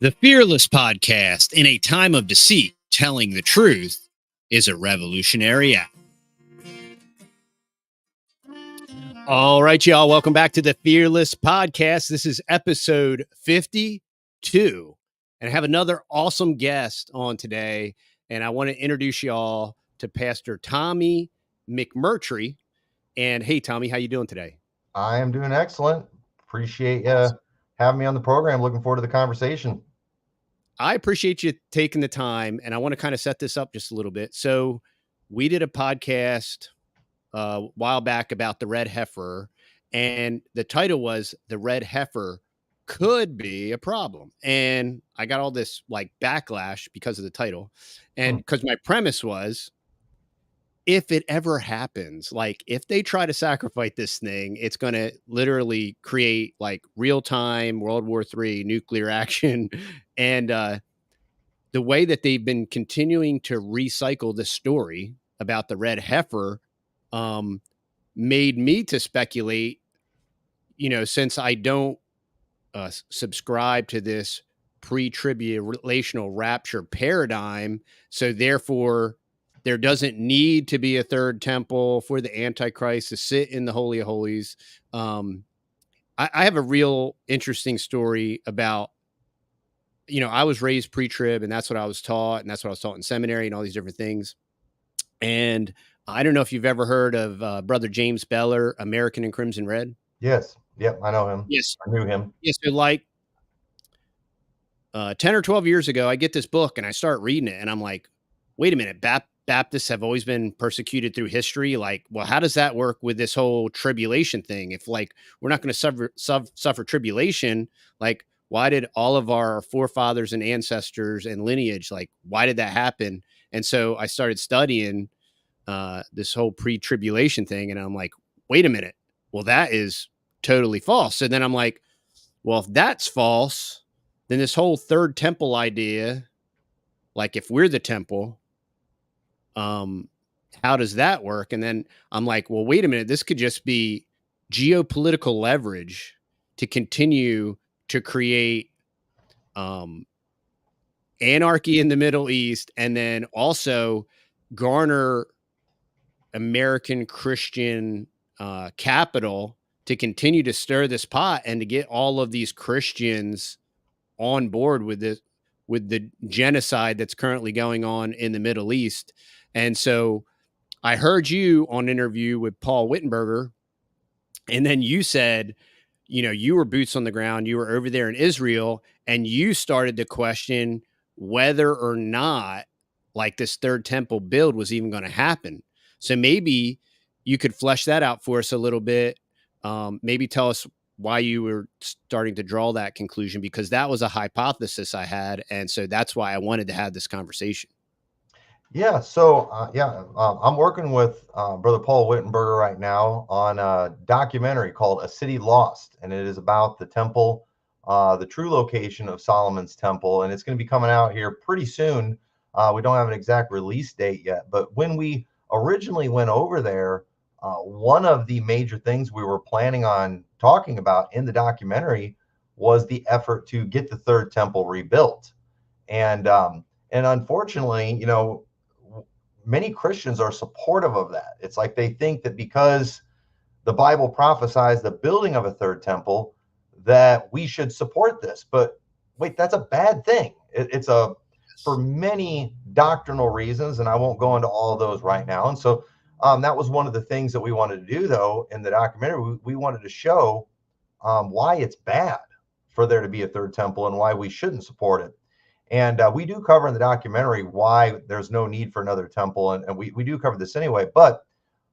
The Fearless Podcast, in a time of deceit, telling the truth, is a revolutionary act. All right, y'all. Welcome back to the Fearless Podcast. This is episode 52. And I have another awesome guest on today. And I want to introduce y'all to Pastor Tommy McMurtry. And hey, Tommy, how you doing today? I am doing excellent. Appreciate you having me on the program. Looking forward to the conversation. I appreciate you taking the time, and I want to kind of set this up just a little bit. So we did a podcast a while back about the red heifer, and the title was "The Red Heifer Could Be a Problem." And I got all this like backlash because of the title, and because my premise was, if it ever happens, like if they try to sacrifice this thing, it's going to literally create like real time World War III nuclear action. And the way that they've been continuing to recycle the story about the red heifer made me to speculate, since I don't subscribe to this pre-tribulational rapture paradigm, so therefore there doesn't need to be a third temple for the Antichrist to sit in the Holy of Holies. I have a real interesting story about, I was raised pre-trib, and that's what I was taught, and that's what I was taught in seminary and all these different things. And I don't know if you've ever heard of Brother James Beller, American in Crimson Red. Yes. Yep. I know him. Yes. I knew him. Yes. So like 10 or 12 years ago, I get this book and I start reading it, and I'm like, wait a minute, Baptists have always been persecuted through history. Like, well, how does that work with this whole tribulation thing? If like, we're not going to suffer tribulation, like, why did all of our forefathers and ancestors and lineage, like, why did that happen? And so I started studying this whole pre-tribulation thing, and I'm like, wait a minute, well, that is totally false. So then I'm like, well, if that's false, then this whole third temple idea, like if we're the temple, how does that work? And then I'm like, well, wait a minute, this could just be geopolitical leverage to continue to create anarchy in the Middle East, and then also garner American Christian capital to continue to stir this pot and to get all of these Christians on board with this, with the genocide that's currently going on in the Middle East. And so I heard you on an interview with Paul Wittenberger, and then you said, you were boots on the ground, you were over there in Israel, and you started to question whether or not like this third temple build was even going to happen. So maybe you could flesh that out for us a little bit. Maybe tell us why you were starting to draw that conclusion, because that was a hypothesis I had. And so that's why I wanted to have this conversation. Yeah. So, I'm working with Brother Paul Wittenberger right now on a documentary called A City Lost. And it is about the temple, the true location of Solomon's temple. And it's going to be coming out here pretty soon. We don't have an exact release date yet. But when we originally went over there, one of the major things we were planning on talking about in the documentary was the effort to get the third temple rebuilt. And unfortunately, many Christians are supportive of that. It's like they think that because the Bible prophesies the building of a third temple, that we should support this. But wait, that's a bad thing. It's for many doctrinal reasons, and I won't go into all of those right now. And so that was one of the things that we wanted to do, though, in the documentary. We wanted to show why it's bad for there to be a third temple and why we shouldn't support it. And we do cover in the documentary why there's no need for another temple. And we do cover this anyway. But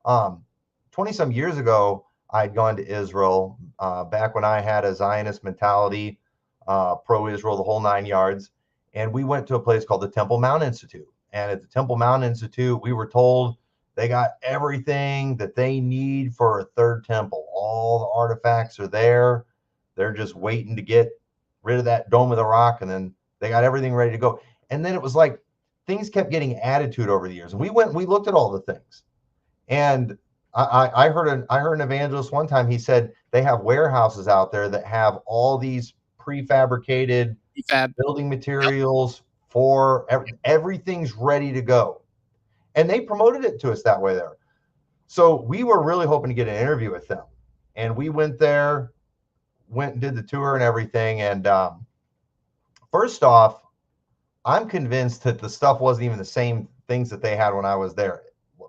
20 some years ago, I'd gone to Israel back when I had a Zionist mentality, pro-Israel, the whole 9 yards. And we went to a place called the Temple Mount Institute. And at the Temple Mount Institute, we were told they got everything that they need for a third temple. All the artifacts are there. They're just waiting to get rid of that Dome of the Rock, and then they got everything ready to go. And then it was like things kept getting added to it over the years. And we went and we looked at all the things. And I heard an evangelist one time. He said they have warehouses out there that have all these prefabricated Fab. building Yep. materials for everything's ready to go, and they promoted it to us that way there. So we were really hoping to get an interview with them, and we went there, went and did the tour and everything. And first off, I'm convinced that the stuff wasn't even the same things that they had when I was there.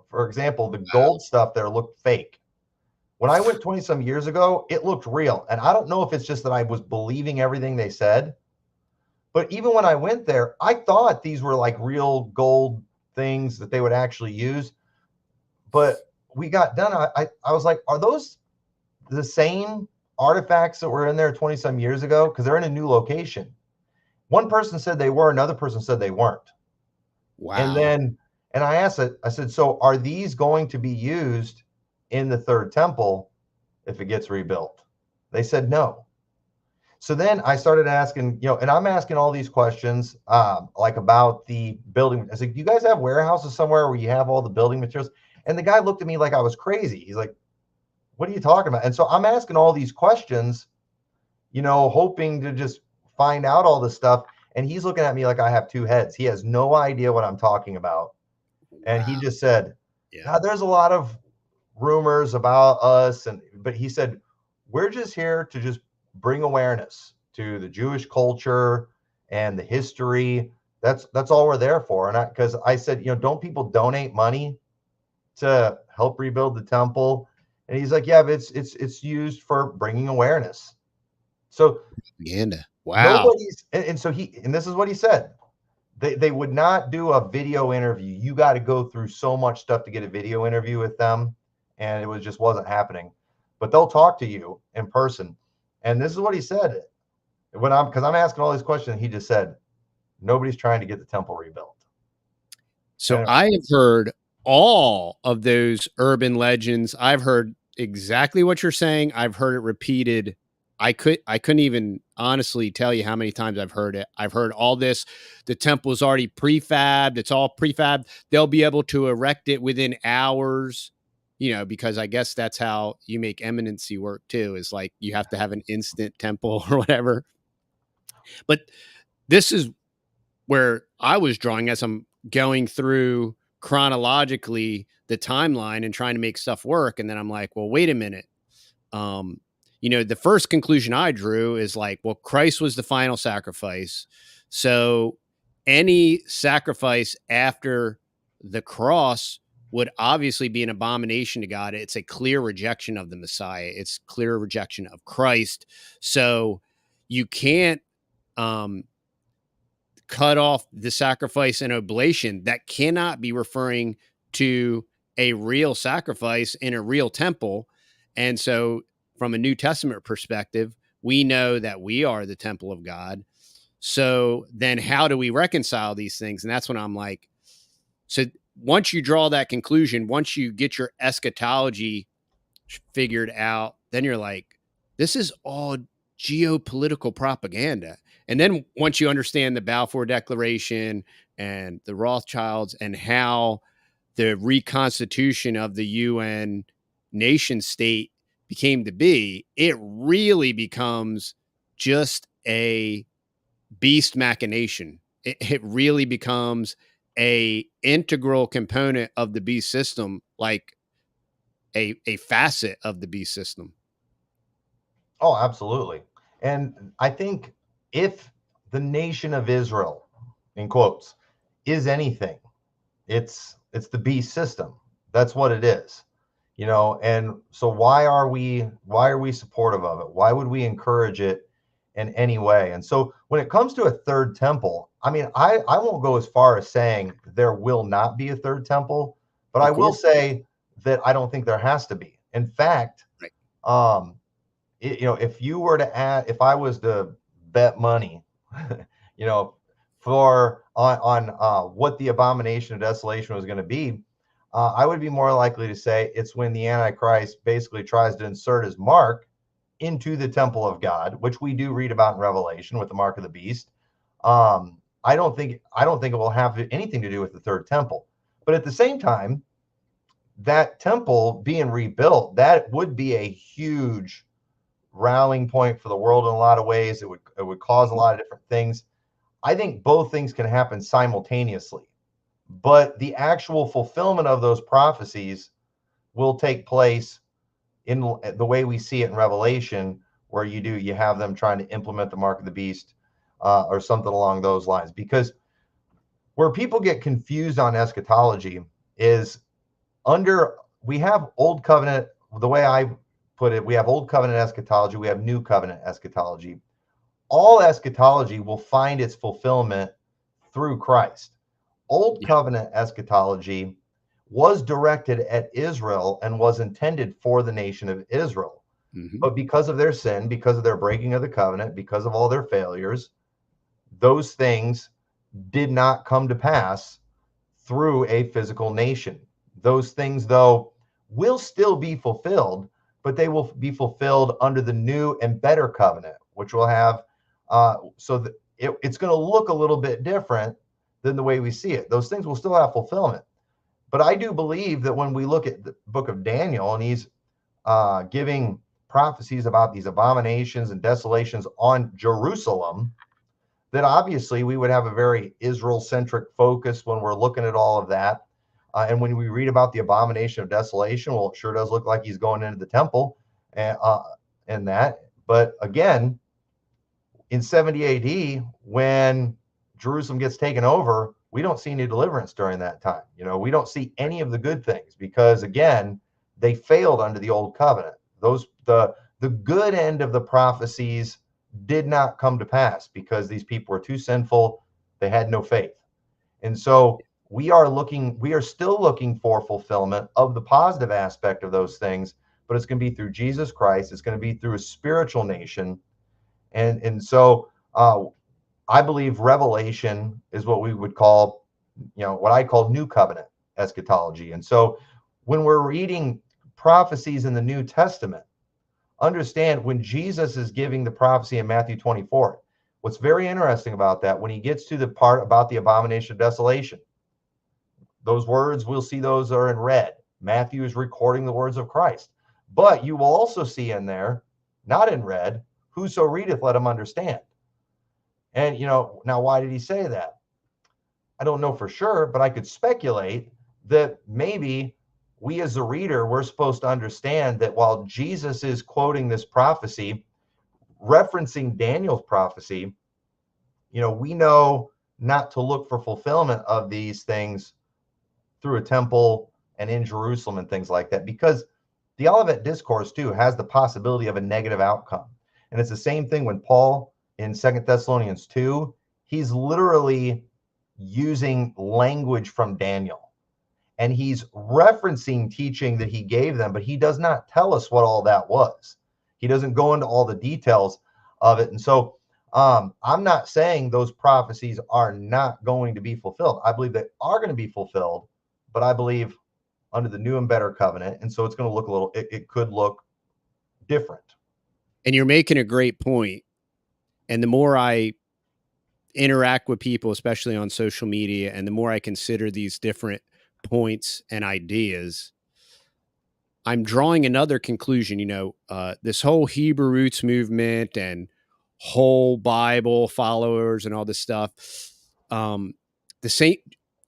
For example, the gold stuff there looked fake. When I went 20 some years ago, it looked real. And I don't know if it's just that I was believing everything they said, but even when I went there, I thought these were like real gold things that they would actually use. But we got done. I was like, are those the same artifacts that were in there 20 some years ago? Because they're in a new location. One person said they were, another person said they weren't. And Wow. then, and I asked it, I said, so are these going to be used in the third temple if it gets rebuilt? They said no. So then I started asking, and I'm asking all these questions, like about the building. I said, do you guys have warehouses somewhere where you have all the building materials? And the guy looked at me like I was crazy. He's like, what are you talking about? And so I'm asking all these questions, hoping to just find out all this stuff. And he's looking at me like I have two heads. He has no idea what I'm talking about. And he Wow. just said, Yeah. God, there's a lot of rumors about us. But he said, we're just here to just bring awareness to the Jewish culture and the history. That's all we're there for. And because I said, don't people donate money to help rebuild the temple? And he's like, yeah, but it's used for bringing awareness. So Propaganda. Wow. nobody's, and so and this is what he said. They would not do a video interview. You got to go through so much stuff to get a video interview with them. And it just wasn't happening. But they'll talk to you in person. And this is what he said. Because I'm asking all these questions, he just said, nobody's trying to get the temple rebuilt. So I have heard all of those urban legends. I've heard exactly what you're saying. I've heard it repeated. I couldn't even honestly tell you how many times I've heard it. I've heard all this. The temple is already prefabbed. It's all prefabbed. They'll be able to erect it within hours, because I guess that's how you make eminency work too, is like you have to have an instant temple or whatever. But this is where I was drawing as I'm going through chronologically the timeline and trying to make stuff work. And then I'm like, well, wait a minute. The first conclusion I drew is like, well, Christ was the final sacrifice. So any sacrifice after the cross would obviously be an abomination to God. It's a clear rejection of the Messiah. It's clear rejection of Christ. So you can't, cut off the sacrifice and oblation. That cannot be referring to a real sacrifice in a real temple. And so from a New Testament perspective, we know that we are the temple of God. So then how do we reconcile these things? And that's when I'm like, so once you draw that conclusion, once you get your eschatology figured out, then you're like, this is all geopolitical propaganda. And then once you understand the Balfour Declaration and the Rothschilds and how the reconstitution of the UN nation state became to be, it really becomes just a beast machination. It really becomes a integral component of the beast system, like a facet of the beast system. Oh, absolutely. And I think if the nation of Israel, in quotes, is anything, it's the beast system. That's what it is. And so why are we supportive of it? Why would we encourage it in any way? And so when it comes to a third temple, I mean, I won't go as far as saying there will not be a third temple, but I Of will course. say that I don't think there has to be. In fact, Right. if I was to bet money, for on what the abomination of desolation was going to be, I would be more likely to say it's when the Antichrist basically tries to insert his mark into the temple of God, which we do read about in Revelation with the mark of the beast. I don't think it will have anything to do with the third temple. But at the same time, that temple being rebuilt, that would be a huge rallying point for the world in a lot of ways. It would cause a lot of different things. I think both things can happen simultaneously, but the actual fulfillment of those prophecies will take place in the way we see it in Revelation, where you have them trying to implement the mark of the beast, or something along those lines. Because where people get confused on eschatology is we have old covenant. The way I put it, we have old covenant eschatology, we have new covenant eschatology. All eschatology will find its fulfillment through Christ. Old Yeah. covenant eschatology was directed at Israel and was intended for the nation of Israel. Hmm. But because of their sin, because of their breaking of the covenant, because of all their failures, those things did not come to pass through a physical nation. Those things, though, will still be fulfilled, but they will be fulfilled under the new and better covenant, which will have, so that it's going to look a little bit different than the way we see it. Those things will still have fulfillment. But I do believe that when we look at the book of Daniel, and he's giving prophecies about these abominations and desolations on Jerusalem, that obviously we would have a very Israel-centric focus when we're looking at all of that. And when we read about the abomination of desolation, well, it sure does look like he's going into the temple, and that. But again, in 70 AD, when Jerusalem gets taken over, we don't see any deliverance during that time. We don't see any of the good things, because again, they failed under the old covenant. The good end of the prophecies did not come to pass because these people were too sinful. They had no faith. And so we are still looking for fulfillment of the positive aspect of those things, but it's going to be through Jesus Christ. It's going to be through a spiritual nation. And so I believe Revelation is what we would call, what I call new covenant eschatology. And so when we're reading prophecies in the New Testament, understand when Jesus is giving the prophecy in Matthew 24, what's very interesting about that, when he gets to the part about the abomination of desolation, those words, we'll see those are in red. Matthew is recording the words of Christ. But you will also see in there, not in red, whoso readeth, let him understand. And, now why did he say that? I don't know for sure, but I could speculate that maybe we as a reader, we're supposed to understand that while Jesus is quoting this prophecy, referencing Daniel's prophecy, we know not to look for fulfillment of these things through a temple and in Jerusalem and things like that, because the Olivet Discourse too has the possibility of a negative outcome. And it's the same thing when Paul in 2 Thessalonians 2, he's literally using language from Daniel. And he's referencing teaching that he gave them, but he does not tell us what all that was. He doesn't go into all the details of it. And so I'm not saying those prophecies are not going to be fulfilled. I believe they are going to be fulfilled, but I believe under the new and better covenant. And so it's going to look it could look different. And you're making a great point. And the more I interact with people, especially on social media, and the more I consider these different points and ideas, I'm drawing another conclusion. This whole Hebrew roots movement and whole Bible followers and all this stuff, the same,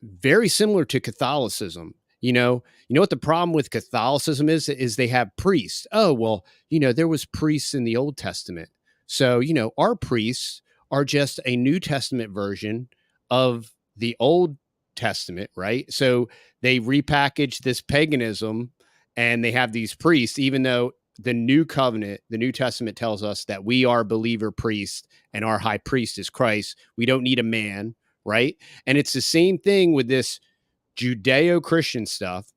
very similar to Catholicism. What the problem with Catholicism is they have priests. Oh, well, there was priests in the Old Testament. So, our priests are just a New Testament version of the Old Testament, right? So they repackage this paganism and they have these priests, even though the new covenant, the New Testament tells us that we are believer priests and our high priest is Christ. We don't need a man, right? And it's the same thing with this Judeo-Christian stuff.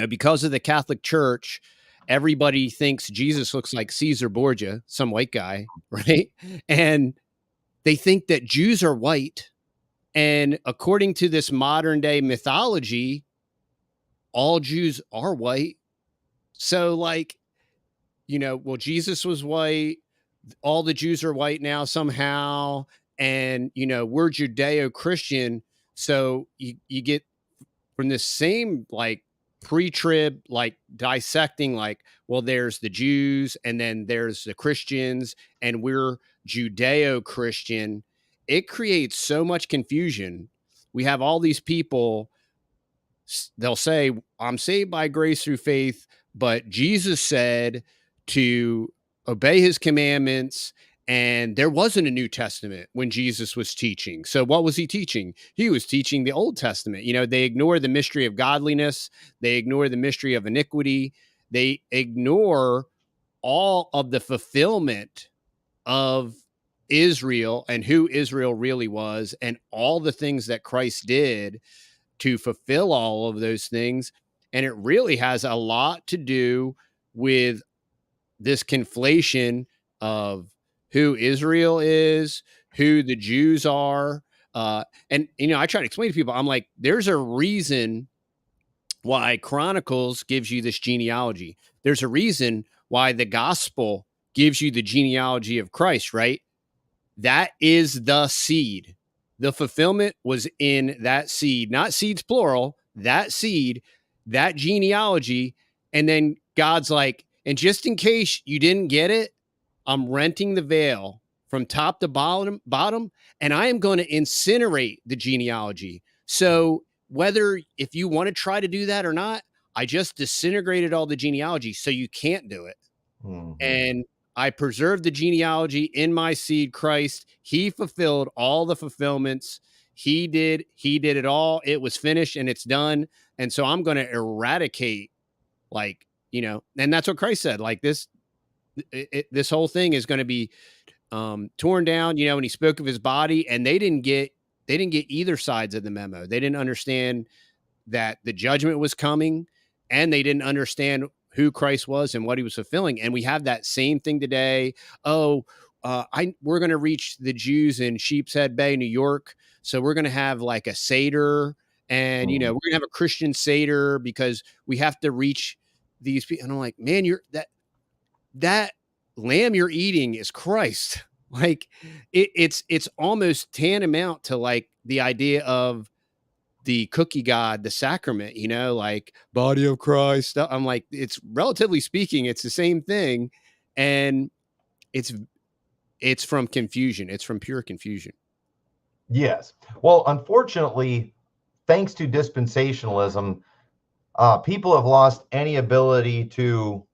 Because of the Catholic Church, everybody thinks Jesus looks like Caesar Borgia, some white guy, right? And they think that Jews are white. And according to this modern day mythology, all Jews are white. So, well, Jesus was white. All the Jews are white now somehow. And, we're Judeo Christian. So you get from this same pre-trib, like dissecting, like, well, there's the Jews and then there's the Christians and we're Judeo-Christian. It creates so much confusion. We have all these people, they'll say, I'm saved by grace through faith, but Jesus said to obey his commandments. And there wasn't a New Testament when Jesus was teaching. So what was he teaching? He was teaching the Old Testament. You know, they ignore the mystery of godliness. They ignore the mystery of iniquity. They ignore all of the fulfillment of Israel and who Israel really was and all the things that Christ did to fulfill all of those things. And it really has a lot to do with this conflation of who Israel is, who the Jews are. And, you know, I try to explain to people, I'm like, there's a reason why Chronicles gives you this genealogy. There's a reason why the gospel gives you the genealogy of Christ, right? That is the seed. The fulfillment was in that seed, not seeds plural, that seed, that genealogy. And then God's like, and just in case you didn't get it, I'm renting the veil from top to bottom, and I am going to incinerate the genealogy. So whether if you want to try to do that or not, I just disintegrated all the genealogy so you can't do it. Mm-hmm. And I preserved the genealogy in my seed, Christ. He fulfilled all the fulfillments. He did it all. It was finished and it's done. And so I'm going to eradicate, like, you know, and that's what Christ said, like this whole thing is going to be torn down, you know, and he spoke of his body, and they didn't get either sides of the memo. They didn't understand that the judgment was coming, and they didn't understand who Christ was and what he was fulfilling. And we have that same thing today. Oh, we're going to reach the Jews in Sheepshead Bay, New York. So we're going to have like a Seder, and, you know, we're going to have a Christian Seder because we have to reach these people. And I'm like, man, that lamb you're eating is Christ. Like it's almost tantamount to like the idea of the cookie God, the sacrament, you know, like body of Christ. I'm like, it's relatively speaking, it's the same thing. And it's from confusion. It's from pure confusion. Yes. Well, unfortunately, thanks to dispensationalism, people have lost any ability to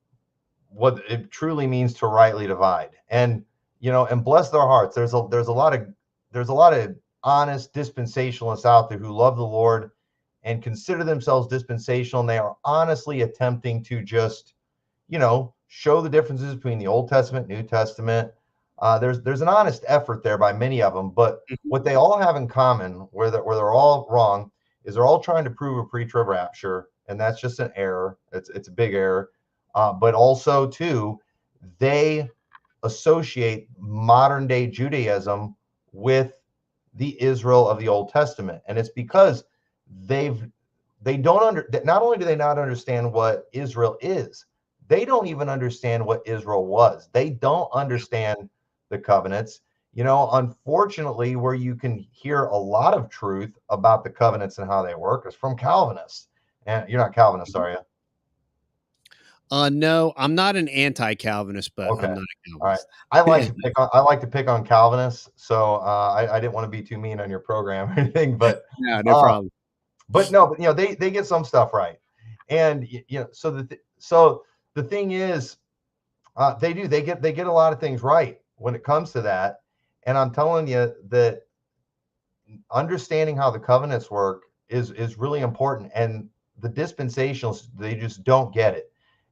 what it truly means to rightly divide. And, you know, and bless their hearts, there's a lot of honest dispensationalists out there who love the Lord and consider themselves dispensational, and they are honestly attempting to just, you know, show the differences between the Old Testament, New Testament. There's an honest effort there by many of them, but what they all have in common, where they're all wrong, is they're all trying to prove a pre-trib rapture, and that's just an error. It's a big error. But also, too, they associate modern day Judaism with the Israel of the Old Testament. And it's because they don't not only do they not understand what Israel is, they don't even understand what Israel was. They don't understand the covenants. You know, unfortunately, where you can hear a lot of truth about the covenants and how they work is from Calvinists. And you're not Calvinist, are you? No, I'm not an anti-Calvinist, but Okay. I'm not a All right. Calvinist. I like to pick on Calvinists, so I didn't want to be too mean on your program or anything, but No problem. but no, but you know, they get some stuff right. And you know, so the thing is, they get a lot of things right when it comes to that. And I'm telling you that understanding how the covenants work is really important. And the dispensationalists, they just don't get it.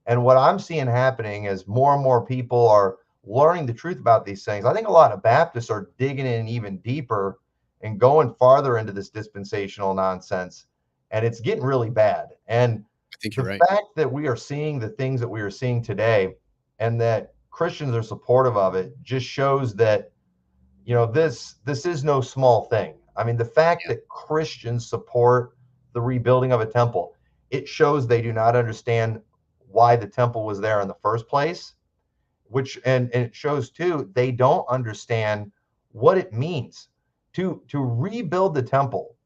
And what I'm seeing happening is more and more people are learning the truth about these things. I think a lot of Baptists are digging in even deeper and going farther into this dispensational nonsense, and it's getting really bad. And I think the you're right. fact that we are seeing the things that we are seeing today, and that Christians are supportive of it, just shows that, you know, this is no small thing. I mean, the fact that Christians support the rebuilding of a temple, it shows they do not understand why the temple was there in the first place, which and it shows too they don't understand what it means to rebuild the temple.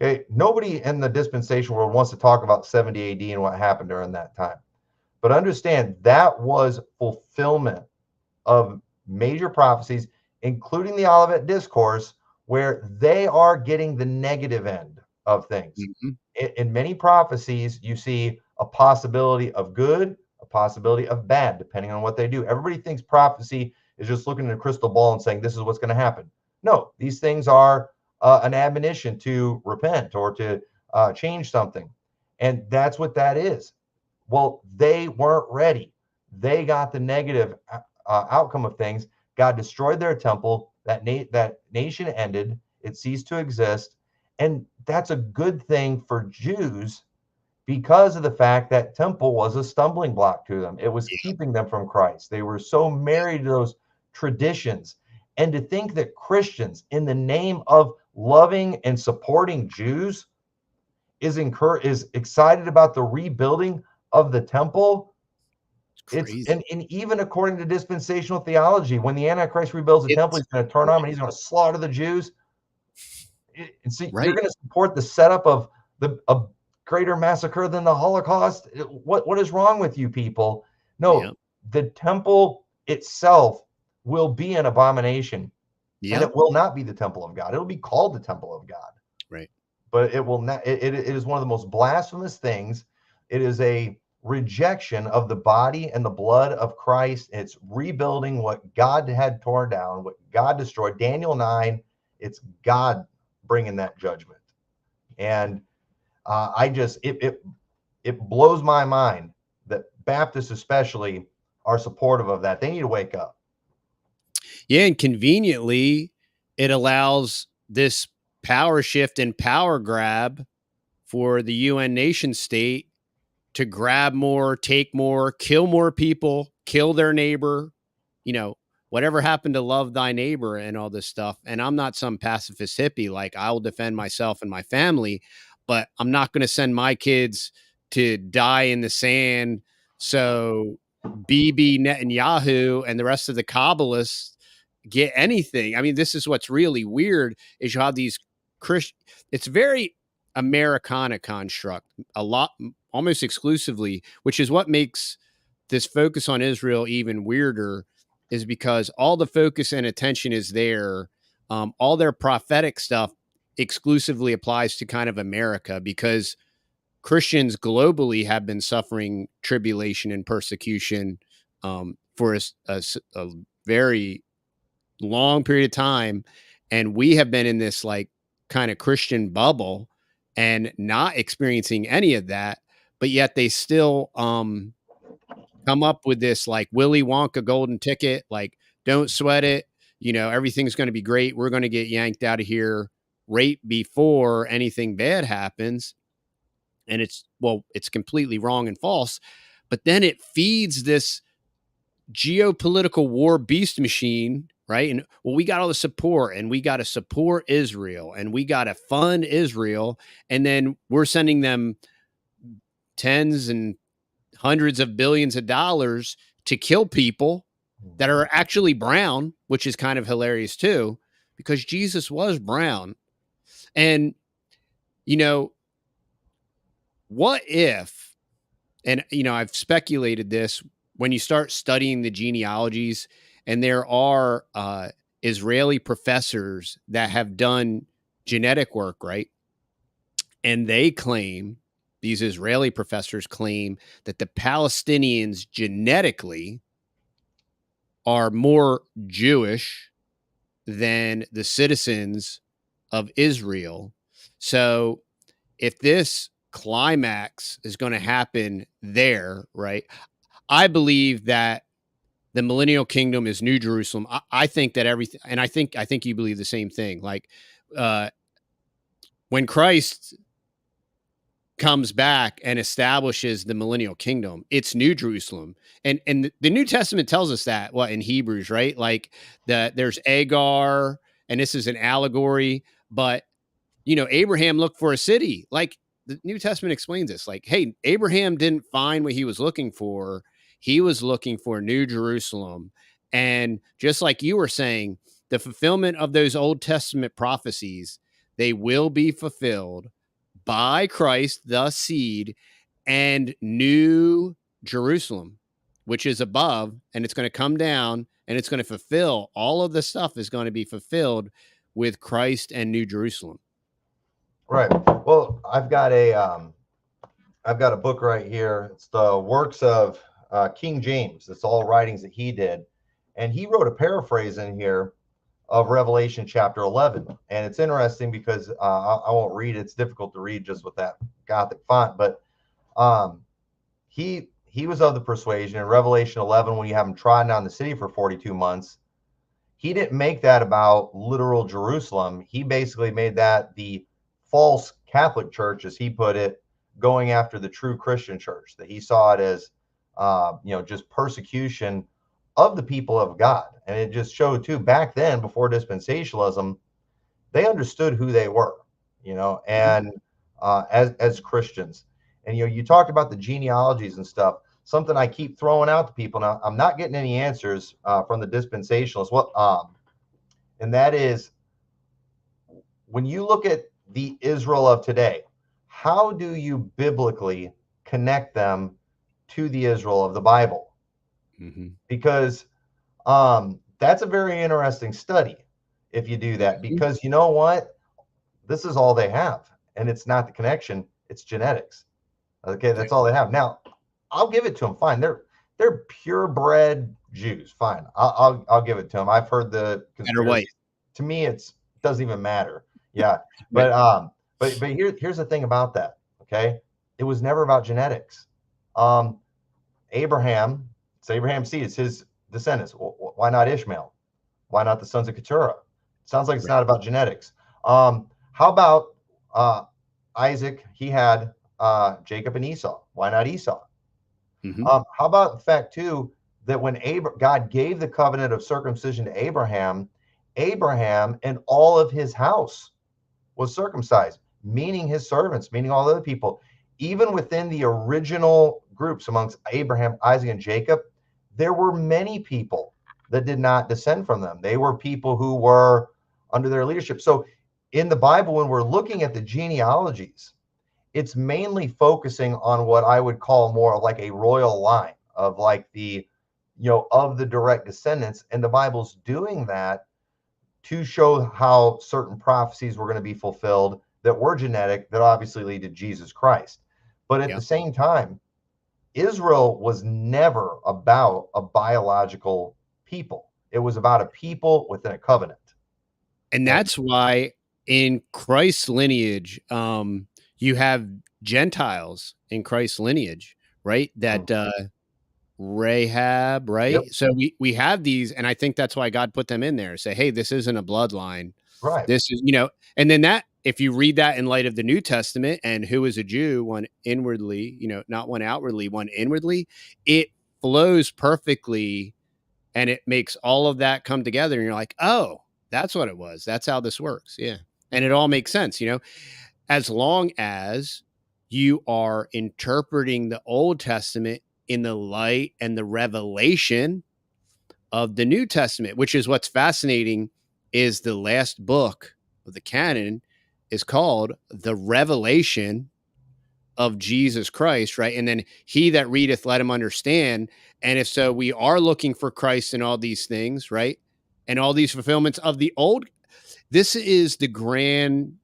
Okay, nobody in the dispensation world wants to talk about 70 AD and what happened during that time. But understand that was fulfillment of major prophecies, including the Olivet Discourse, where they are getting the negative end of things. Mhm. In many prophecies, you see a possibility of good, a possibility of bad, depending on what they do. Everybody thinks prophecy is just looking at a crystal ball and saying, this is what's going to happen. No, these things are an admonition to repent or to change something. And that's what that is. Well, they weren't ready. They got the negative outcome of things. God destroyed their temple. That nation ended. It ceased to exist. And that's a good thing for Jews because of the fact that temple was a stumbling block to them. It was Yeah, keeping them from Christ. They were so married to those traditions. And to think that Christians, in the name of loving and supporting Jews, is excited about the rebuilding of the temple. it's It's crazy. and even according to dispensational theology, when the Antichrist rebuilds the temple, It's he's going to turn on and he's going to slaughter the Jews. And see, you're right. going to support the setup of a greater massacre than the Holocaust. What is wrong with you people? Yeah. No, the temple itself will be an abomination, and Yeah. it will not be the temple of God. It'll be called the temple of God, Right. but it will not. It is one of the most blasphemous things. It is a rejection of the body and the blood of Christ. It's rebuilding what God had torn down, what God destroyed. Daniel 9, it's God bringing that judgment. And I just, it blows my mind that Baptists, especially, are supportive of that. They need to wake up. Yeah, and conveniently, it allows this power shift and power grab for the UN nation state to grab more, take more, kill more people, kill their neighbor, you know, whatever happened to love thy neighbor and all this stuff. And I'm not some pacifist hippie. Like, I will defend myself and my family, but I'm not going to send my kids to die in the sand. So Bibi Netanyahu and the rest of the Kabbalists get anything. I mean, this is what's really weird is you have these Christian, it's very Americana construct, a lot, almost exclusively, which is what makes this focus on Israel even weirder, is because all the focus and attention is there. All their prophetic stuff exclusively applies to kind of America because Christians globally have been suffering tribulation and persecution for a very long period of time. And we have been in this like kind of Christian bubble and not experiencing any of that. But yet they still come up with this like Willy Wonka golden ticket, like, don't sweat it. You know, everything's going to be great. We're going to get yanked out of here right before anything bad happens. And it's, well, it's completely wrong and false. But then it feeds this geopolitical war beast machine, right? And well, we got all the support and we got to support Israel and we got to fund Israel. And then we're sending them tens and hundreds of billions of dollars to kill people that are actually brown, which is kind of hilarious too, because Jesus was brown. And, you know, what if, and, you know, I've speculated this when you start studying the genealogies, and there are Israeli professors that have done genetic work, right? And they claim, these Israeli professors claim that the Palestinians genetically are more Jewish than the citizens of Israel. So if this climax is going to happen there, right? I believe that the millennial kingdom is New Jerusalem. I think that everything, and I think you believe the same thing. Like uh, when Christ comes back and establishes the millennial kingdom, it's New Jerusalem. And the New Testament tells us that, what, in Hebrews, right? Like there's Agar, and this is an allegory, but you know, Abraham looked for a city. Like the New Testament explains this. Like, hey, Abraham didn't find what he was looking for. He was looking for New Jerusalem. And just like you were saying, the fulfillment of those Old Testament prophecies, they will be fulfilled by Christ, the seed, and New Jerusalem, which is above, and it's going to come down and it's going to fulfill all of the stuff is going to be fulfilled with Christ and New Jerusalem. Right. Well, I've got a book right here. It's the works of King James. It's all writings that he did, and he wrote a paraphrase in here of Revelation chapter 11. And it's interesting because I won't read it. It's difficult to read just with that Gothic font, but he was of the persuasion in Revelation 11, when you have him trodden down the city for 42 months, he didn't make that about literal Jerusalem. He basically made that the false Catholic Church, as he put it, going after the true Christian church, that he saw it as just persecution of the people of God. And it just showed too, back then, before dispensationalism, they understood who they were, and as Christians. And you talked about the genealogies and stuff. Something I keep throwing out to people now. I'm not getting any answers from the dispensationalists. And that is, when you look at the Israel of today, how do you biblically connect them to the Israel of the Bible? Mm-hmm. Because that's a very interesting study if you do that, because you know what? This is all they have, and it's not the connection, it's genetics. Okay, that's all they have. Now, I'll give it to them. Fine, they're purebred Jews. Fine, I'll give it to them. I've heard the conspiracy. To me, it doesn't even matter. Yeah, but here's the thing about that. Okay, it was never about genetics. Abraham, it's Abraham's seed, it's his descendants. Why not Ishmael? Why not the sons of Keturah? Sounds like it's not about genetics. How about Isaac? He had Jacob and Esau. Why not Esau? Mm-hmm. How about the fact too that when God gave the covenant of circumcision to Abraham, Abraham and all of his house was circumcised, meaning his servants, meaning all other people. Even within the original groups amongst Abraham, Isaac, and Jacob, there were many people that did not descend from them. They were people who were under their leadership. So in the Bible, when we're looking at the genealogies, it's mainly focusing on what I would call more of like a royal line of like the, of the direct descendants. And the Bible's doing that to show how certain prophecies were going to be fulfilled that were genetic, that obviously lead to Jesus Christ. But at the same time, Israel was never about a biological people. It was about a people within a covenant. And that's why in Christ's lineage, you have Gentiles in Christ's lineage, right? That Rahab, right? Yep. So we have these, and I think that's why God put them in there. Say, hey, this isn't a bloodline. Right. This is, and then that, if you read that in light of the New Testament, and who is a Jew, one inwardly, not one outwardly, one inwardly, it flows perfectly, and it makes all of that come together. And you're like, oh, that's what it was. That's how this works. Yeah. And it all makes sense, as long as you are interpreting the Old Testament in the light and the revelation of the New Testament, which is what's fascinating, is the last book of the canon is called The Revelation of Jesus Christ, right? And then he that readeth, let him understand. And if so, we are looking for Christ in all these things, right? And all these fulfillments of the old. This is the grand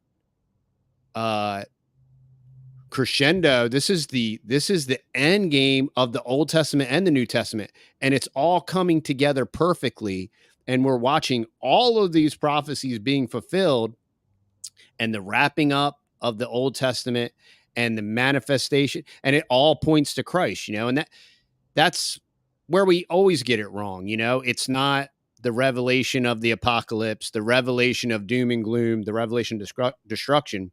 crescendo. This is the end game of the Old Testament and the New Testament, and it's all coming together perfectly. And we're watching all of these prophecies being fulfilled, and the wrapping up of the Old Testament and the manifestation, and it all points to Christ, and that's where we always get it wrong. It's not the revelation of the apocalypse, the revelation of doom and gloom, the revelation of destruction.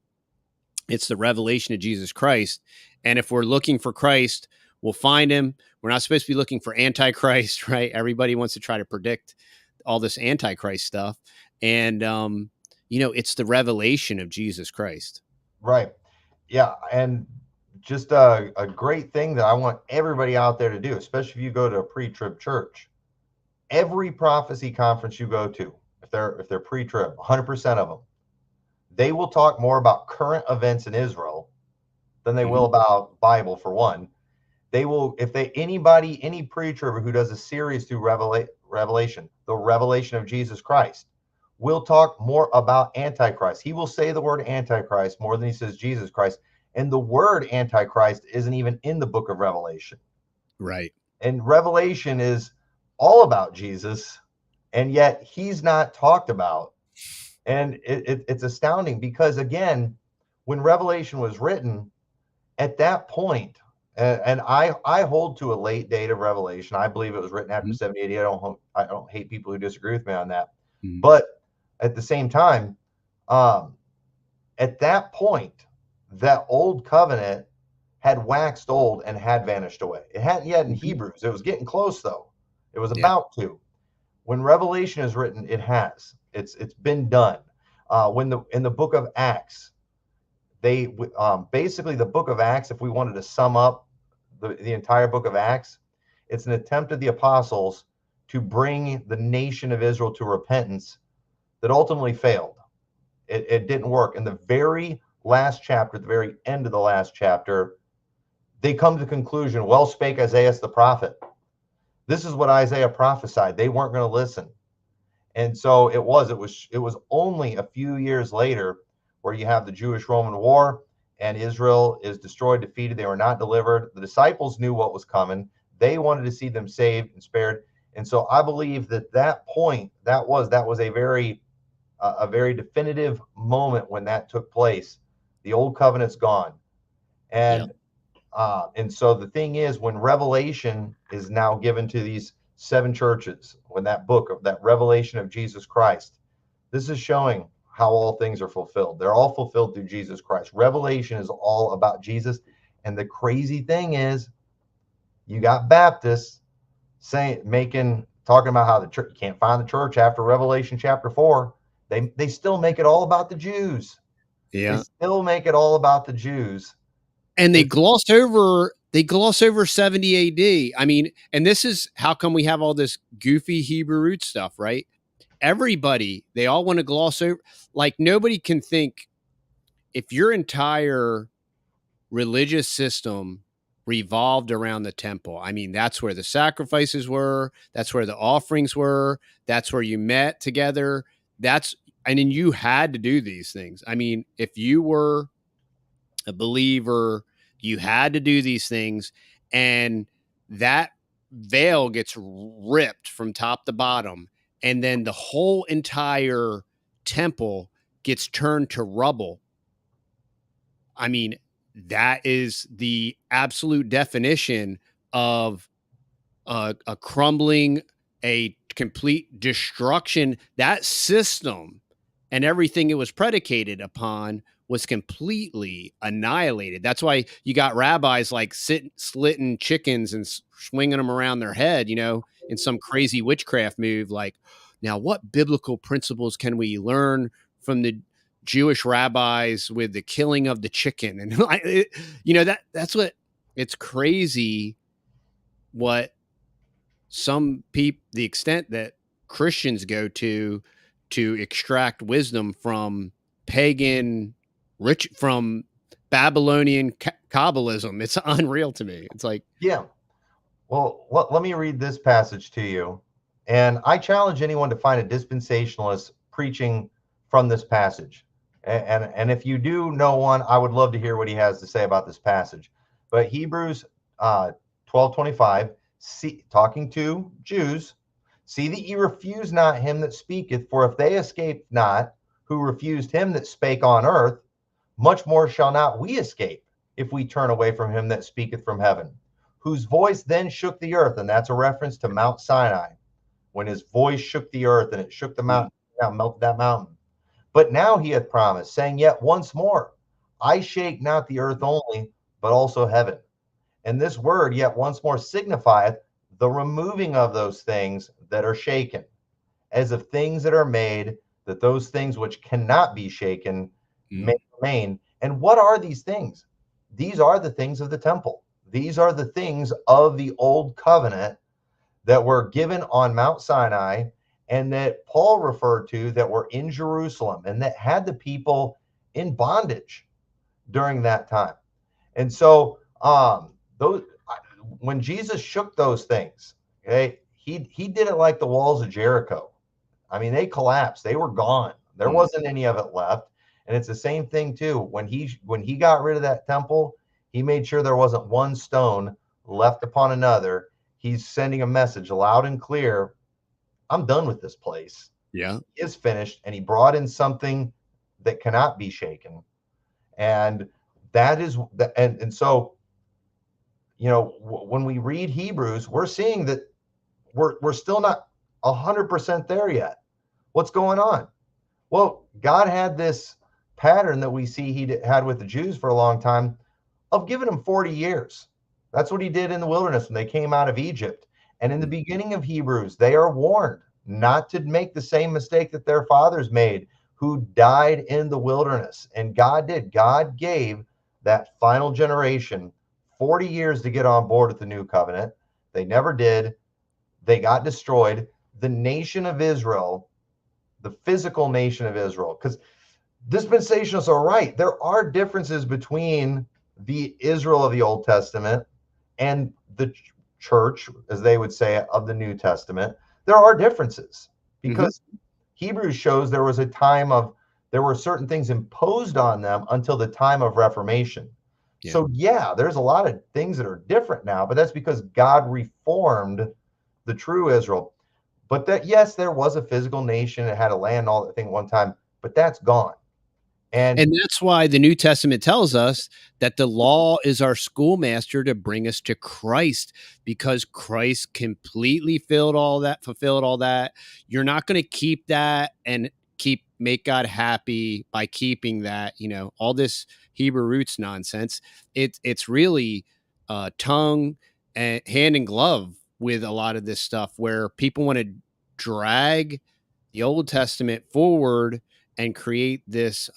It's the revelation of Jesus Christ. And if we're looking for Christ, we'll find him. We're not supposed to be looking for Antichrist, right? Everybody wants to try to predict all this Antichrist stuff. And, it's the revelation of Jesus Christ. Right. Yeah. And just a great thing that I want everybody out there to do, especially if you go to a pre-trib church. Every prophecy conference you go to, if they're pre-trib, 100% of them, they will talk more about current events in Israel than they will about Bible, for one. They will, if they, anybody, any preacher who does a series through Revelation, the revelation of Jesus Christ, will talk more about Antichrist. He will say the word Antichrist more than he says Jesus Christ. And the word Antichrist isn't even in the book of Revelation. Right. And Revelation is all about Jesus, and yet he's not talked about. And it's astounding because, again, when Revelation was written, at that point, and I hold to a late date of Revelation. I believe it was written after 70 AD. I don't hate people who disagree with me on that. But at the same time, at that point, that old covenant had waxed old and had vanished away. It hadn't yet in Hebrews. It was getting close, though. It was about to. When Revelation is written, it has. It's been done. In the book of Acts, they basically, the book of Acts, if we wanted to sum up the entire book of Acts, it's an attempt of the apostles to bring the nation of Israel to repentance that ultimately failed. It didn't work. In the very last chapter, at the very end of the last chapter, they come to the conclusion, well spake Isaiah the prophet. This is what Isaiah prophesied. They weren't going to listen. And so it was only a few years later where you have the Jewish-Roman War and Israel is destroyed, defeated. They were not delivered. The disciples knew what was coming. They wanted to see them saved and spared. And so I believe that point, that was a very definitive moment when that took place. The old covenant's gone. And so the thing is, when Revelation is now given to these 7 churches, when that book of that revelation of Jesus Christ, this is showing how all things are fulfilled. They're all fulfilled through Jesus Christ. Revelation is all about Jesus. And the crazy thing is, you got Baptists talking about how the church, you can't find the church after Revelation chapter 4. They still make it all about the Jews. Yeah. They still make it all about the Jews. And they gloss over 70 AD. I mean, and this is how come we have all this goofy Hebrew root stuff, right? Everybody, they all want to gloss over. Like, nobody can think, if your entire religious system revolved around the temple. I mean, that's where the sacrifices were. That's where the offerings were. That's where you met together. And then you had to do these things. I mean, if you were a believer, you had to do these things, and that veil gets ripped from top to bottom, and then the whole entire temple gets turned to rubble. I mean, that is the absolute definition of a crumbling, a complete destruction. That system and everything it was predicated upon was completely annihilated. That's why you got rabbis like slitting chickens and swinging them around their head, in some crazy witchcraft move. Like, now what biblical principles can we learn from the Jewish rabbis with the killing of the chicken? And that's what, it's crazy what some people, the extent that Christians go to extract wisdom from pagan from Babylonian Kabbalism. It's unreal to me. It's like, yeah. Well, let me read this passage to you. And I challenge anyone to find a dispensationalist preaching from this passage. And if you do know one, I would love to hear what he has to say about this passage. But Hebrews 12:25, talking to Jews, see that ye refuse not him that speaketh, for if they escape not, who refused him that spake on earth, much more shall not we escape, if we turn away from him that speaketh from heaven, whose voice then shook the earth. And that's a reference to Mount Sinai, when his voice shook the earth, and it shook the mountain, melted that mountain. But now he hath promised, saying, yet once more, I shake not the earth only, but also heaven. And this word, yet once more, signifieth the removing of those things that are shaken, as of things that are made, that those things which cannot be shaken may remain. And what are these things? These are the things of the temple. These are the things of the old covenant that were given on Mount Sinai, and that Paul referred to, that were in Jerusalem, and that had the people in bondage during that time. And so those when Jesus shook those things, okay, he did it like the walls of Jericho. I mean, they collapsed. They were gone. There Mm. wasn't any of it left. And it's the same thing too. When he got rid of that temple, he made sure there wasn't one stone left upon another. He's sending a message loud and clear. I'm done with this place. Yeah. It's finished. And he brought in something that cannot be shaken. And that is the and so when we read Hebrews, we're seeing that we're still not 100% there yet. What's going on? Well, God had this pattern that we see he had with the Jews for a long time of giving them 40 years. That's what he did in the wilderness when they came out of Egypt. And in the beginning of Hebrews, they are warned not to make the same mistake that their fathers made, who died in the wilderness. And God did. God gave that final generation 40 years to get on board with the new covenant. They never did. They got destroyed. The nation of Israel, the physical nation of Israel, because dispensationalists are right. There are differences between the Israel of the Old Testament and the church, as they would say, of the New Testament. There are differences because Hebrews shows there was a time of, there were certain things imposed on them until the time of Reformation. Yeah. So yeah, there's a lot of things that are different now, but that's because God reformed the true Israel. But that, yes, there was a physical nation, it had a land, all that thing one time, but that's gone. And that's why the New Testament tells us that the law is our schoolmaster to bring us to Christ, because Christ completely fulfilled all that. You're not going to keep that and make God happy by keeping that, all this Hebrew roots nonsense. It's really tongue and hand in glove with a lot of this stuff, where people want to drag the Old Testament forward and create this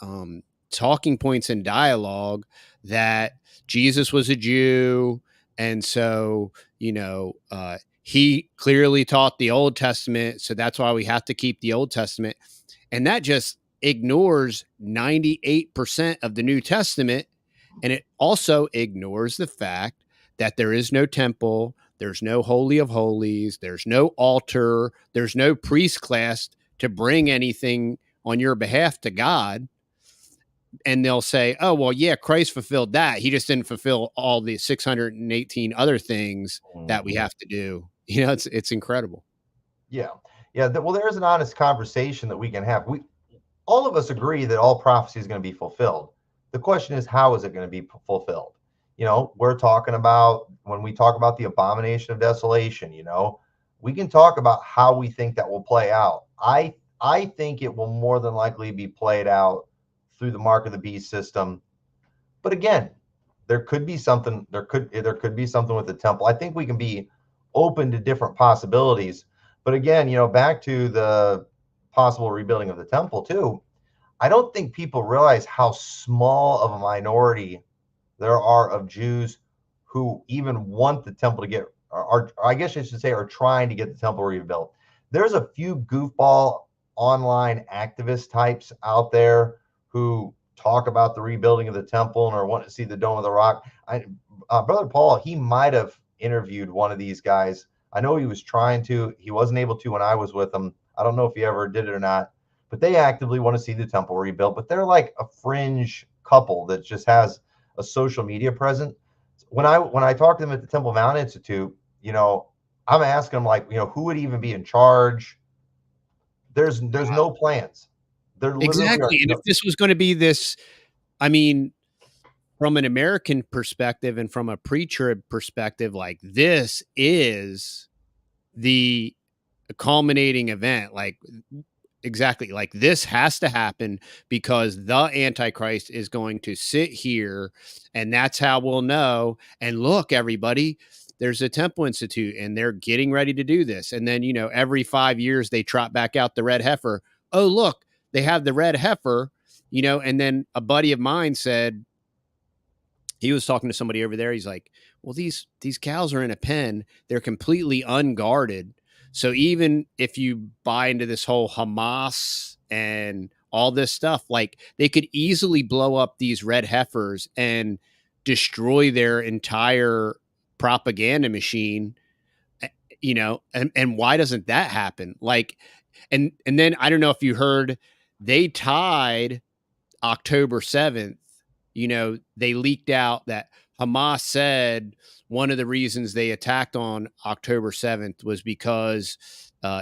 talking points and dialogue that Jesus was a Jew. And so, he clearly taught the Old Testament. So that's why we have to keep the Old Testament. And that just ignores 98% of the New Testament. And it also ignores the fact that there is no temple, there's no Holy of Holies, there's no altar, there's no priest class to bring anything on your behalf to God. And they'll say, oh, well, yeah, Christ fulfilled that. He just didn't fulfill all the 618 other things that we have to do. It's incredible. yeah, well, there's an honest conversation that we can have. All of us agree that all prophecy is going to be fulfilled. The question is, how is it going to be fulfilled? We're talking about, when we talk about the abomination of desolation, we can talk about how we think that will play out. I think it will more than likely be played out through the mark of the beast system. But again, there could be something with the temple. I think we can be open to different possibilities. But again, back to the possible rebuilding of the temple too, I don't think people realize how small of a minority there are of Jews who even want the temple to get, or I guess I should say, are trying to get the temple rebuilt. There's a few goofball online activist types out there who talk about the rebuilding of the temple and or want to see the Dome of the Rock. Brother Paul, he might have interviewed one of these guys. I know he was trying to. He wasn't able to when I was with him. I don't know if he ever did it or not, but they actively want to see the temple rebuilt. But they're like a fringe couple that just has a social media presence. When I talk to them at the Temple Mount Institute, I'm asking them, like, who would even be in charge? There's no plans. There Exactly. And if this was going to be this, I mean, from an American perspective and from a pre-trib perspective, like, this is the culminating event. Like, exactly, like, this has to happen because the Antichrist is going to sit here, and that's how we'll know. And look, everybody, there's a Temple Institute and they're getting ready to do this. And then, every 5 years they trot back out the red heifer. Oh, look, they have the red heifer, and then a buddy of mine said, he was talking to somebody over there. He's like, well, these cows are in a pen. They're completely unguarded. So even if you buy into this whole Hamas and all this stuff. Like they could easily blow up these red heifers and destroy their entire propaganda machine, and why doesn't that happen? Like, and then I don't know if you heard, they tied October 7th. They leaked out that Hamas said one of the reasons they attacked on October 7th was because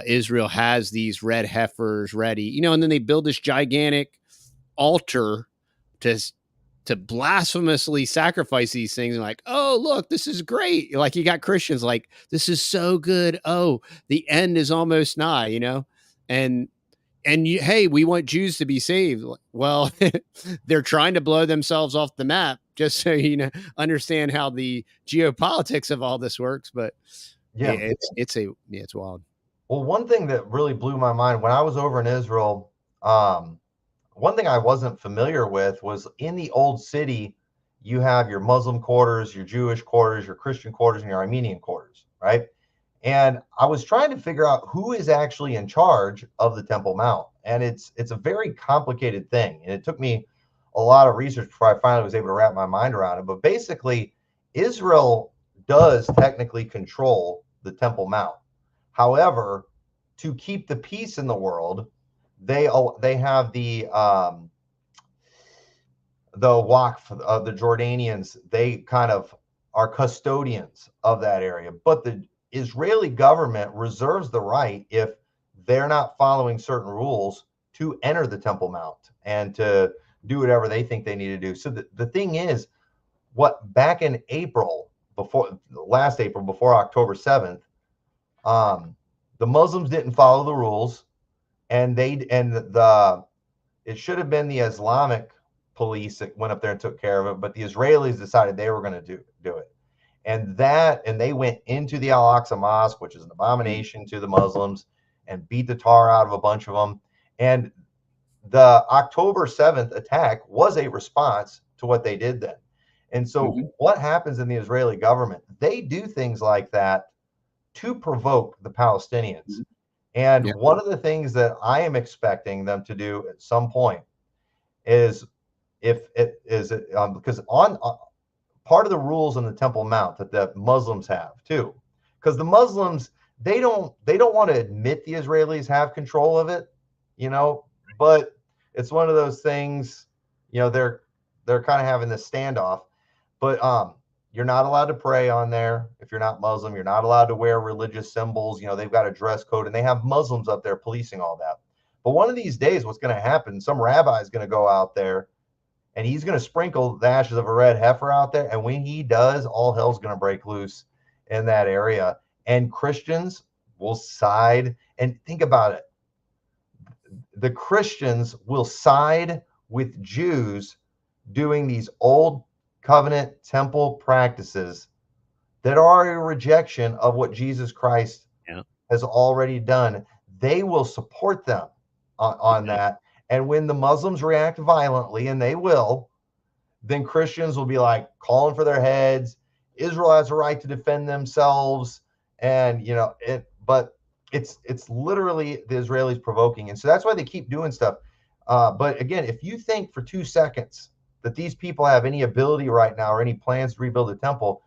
Israel has these red heifers ready, and then they build this gigantic altar to blasphemously sacrifice these things, and like, oh, look, this is great. Like, you got Christians like, this is so good. Oh, the end is almost nigh, and hey, we want Jews to be saved. Well, they're trying to blow themselves off the map, just so understand how the geopolitics of all this works. But Yeah. it's wild. Well, one thing that really blew my mind when I was over in Israel, one thing I wasn't familiar with was in the old city, you have your Muslim quarters, your Jewish quarters, your Christian quarters, and your Armenian quarters, right? And I was trying to figure out who is actually in charge of the Temple Mount. And it's a very complicated thing. And it took me a lot of research before I finally was able to wrap my mind around it. But basically, Israel does technically control the Temple Mount. However, to keep the peace in the world, they have the Waqf of the Jordanians. They kind of are custodians of that area, but the Israeli government reserves the right, if they're not following certain rules, to enter the Temple Mount and to do whatever they think they need to do. So the thing is, back in April, last April, before October 7th, the Muslims didn't follow the rules, and it should have been the Islamic police that went up there and took care of it, but the Israelis decided they were going to do it. And they went into the Al-Aqsa Mosque, which is an abomination to the Muslims, and beat the tar out of a bunch of them. And the October 7th attack was a response to what they did then. And so what happens in the Israeli government? They do things like that to provoke the Palestinians. And one of the things that I am expecting them to do at some point is, because on part of the rules in the Temple Mount that the Muslims have too, because the Muslims, they don't want to admit the Israelis have control of it, but it's one of those things, they're kind of having this standoff. But you're not allowed to pray on there if you're not Muslim. You're not allowed to wear religious symbols. They've got a dress code, and they have Muslims up there policing all that. But one of these days, what's going to happen, some rabbi is going to go out there, and he's going to sprinkle the ashes of a red heifer out there. And when he does, all hell's going to break loose in that area. And Christians will side. And think about it. The Christians will side with Jews doing these old covenant temple practices that are a rejection of what Jesus Christ has already done. They will support them on that. And when the Muslims react violently, and they will, then Christians will be like calling for their heads. Israel has a right to defend themselves. And, but it's literally the Israelis provoking. And so that's why they keep doing stuff. But again, if you think for 2 seconds that these people have any ability right now or any plans to rebuild the temple,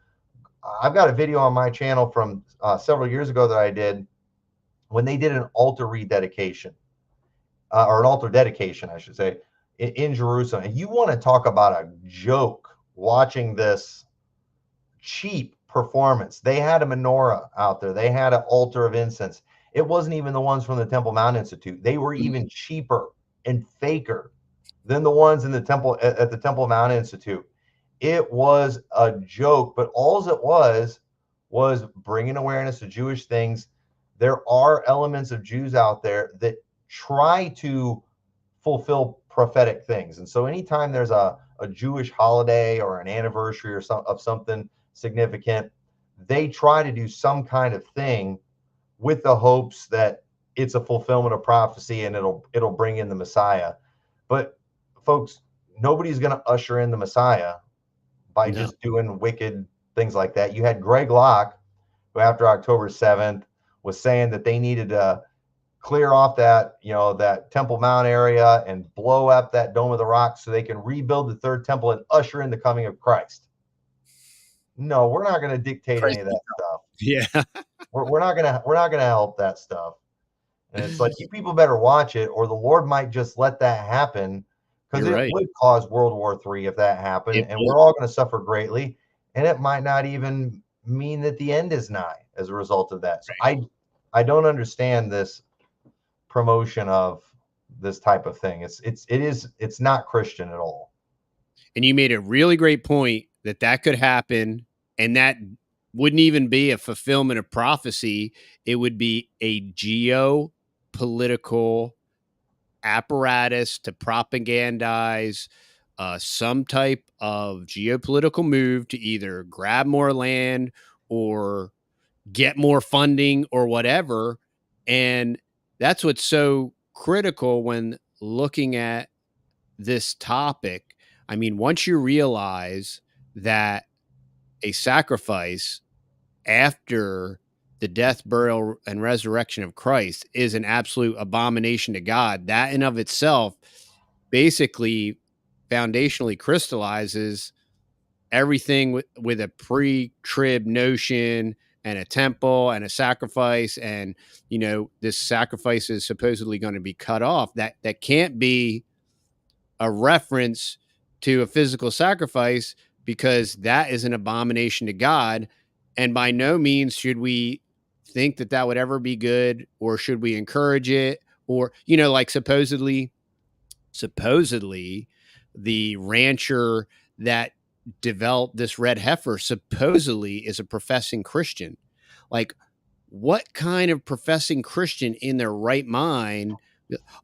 I've got a video on my channel from several years ago that I did when they did an altar rededication, or an altar dedication, I should say, in Jerusalem. And you want to talk about a joke watching this cheap performance. They had a menorah out there. They had an altar of incense. It wasn't even the ones from the Temple Mount Institute. They were even cheaper and faker than the ones in the temple at the Temple Mount Institute. It was a joke, but all it was bringing awareness to Jewish things. There are elements of Jews out there that try to fulfill prophetic things. And so anytime there's a Jewish holiday or an anniversary or of something significant, they try to do some kind of thing with the hopes that it's a fulfillment of prophecy and it'll bring in the Messiah. But folks, nobody's going to usher in the Messiah by just doing wicked things like that. You had Greg Locke, who after October 7th was saying that they needed to clear off that, that Temple Mount area and blow up that Dome of the Rock so they can rebuild the third temple and usher in the coming of Christ. No, we're not going to dictate any of that stuff. Yeah. We're not gonna help that stuff. And it's like, you people better watch it, or the Lord might just let that happen, because You're it right. would cause World War III if that happened, It and would. we're all going to suffer greatly. And it might not even mean that the end is nigh as a result of that. So I don't understand this promotion of this type of thing. It's not Christian at all. And you made a really great point that that could happen, and that wouldn't even be a fulfillment of prophecy. It would be a geopolitical apparatus to propagandize some type of geopolitical move to either grab more land or get more funding or whatever. And that's what's so critical when looking at this topic. I mean, once you realize that a sacrifice after the death, burial, and resurrection of Christ is an absolute abomination to God, that in of itself basically foundationally crystallizes everything with a pre-trib notion and a temple and a sacrifice, and this sacrifice is supposedly going to be cut off. That can't be a reference to a physical sacrifice, because that is an abomination to God. And by no means should we think that that would ever be good, or should we encourage it, or like supposedly the rancher that developed this red heifer supposedly is a professing Christian. Like, what kind of professing Christian in their right mind,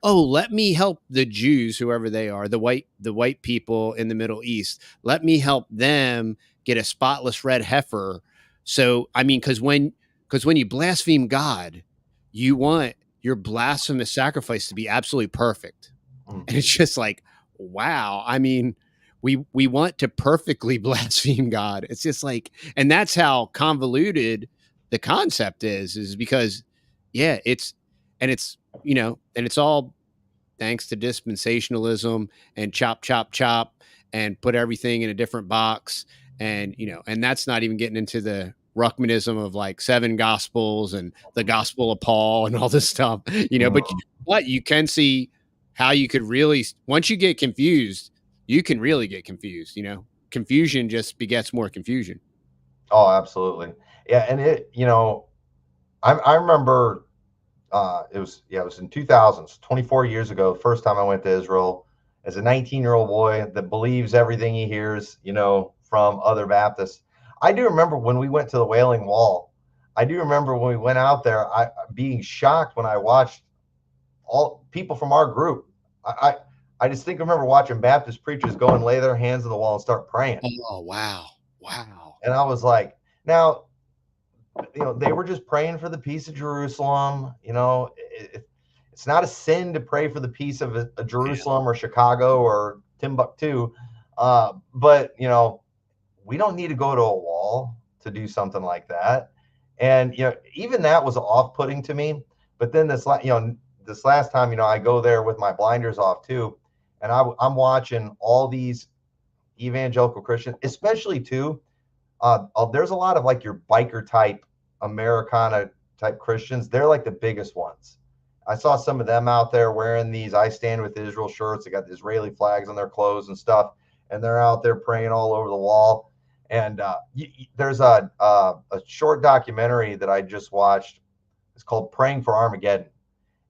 oh, let me help the Jews, whoever they are, the white people in the Middle East, let me help them get a spotless red heifer. So I mean, because when you blaspheme God, you want your blasphemous sacrifice to be absolutely perfect. And it's just like, wow. I mean, we want to perfectly blaspheme God. It's just like, and that's how convoluted the concept is because, yeah, it's all thanks to dispensationalism and chop, chop, chop, and put everything in a different box. And that's not even getting into the Ruckmanism of like seven gospels and the gospel of Paul and all this stuff, but you can see how you could really, once you get confused, you can really get confused. Confusion just begets more confusion. Oh, absolutely. Yeah, and I remember, it was in 2000s, 24 years ago, the first time I went to Israel as a 19-year-old boy that believes everything he hears, from other Baptists. I do remember when we went to the Wailing Wall. I do remember when we went out there, I being shocked when I watched all people from our group. I distinctly remember watching Baptist preachers go and lay their hands on the wall and start praying. Oh, wow. Wow. And I was like, now, they were just praying for the peace of Jerusalem. It's not a sin to pray for the peace of a Jerusalem or Chicago or Timbuktu. But, we don't need to go to a wall to do something like that. And, even that was off-putting to me. But then this last time, I go there with my blinders off too. And I'm watching all these evangelical Christians, especially too. There's a lot of like your biker type Americana type Christians. They're like the biggest ones. I saw some of them out there wearing these I Stand With Israel shirts. They got the Israeli flags on their clothes and stuff, and they're out there praying all over the wall. And there's a short documentary that I just watched. It's called Praying for Armageddon.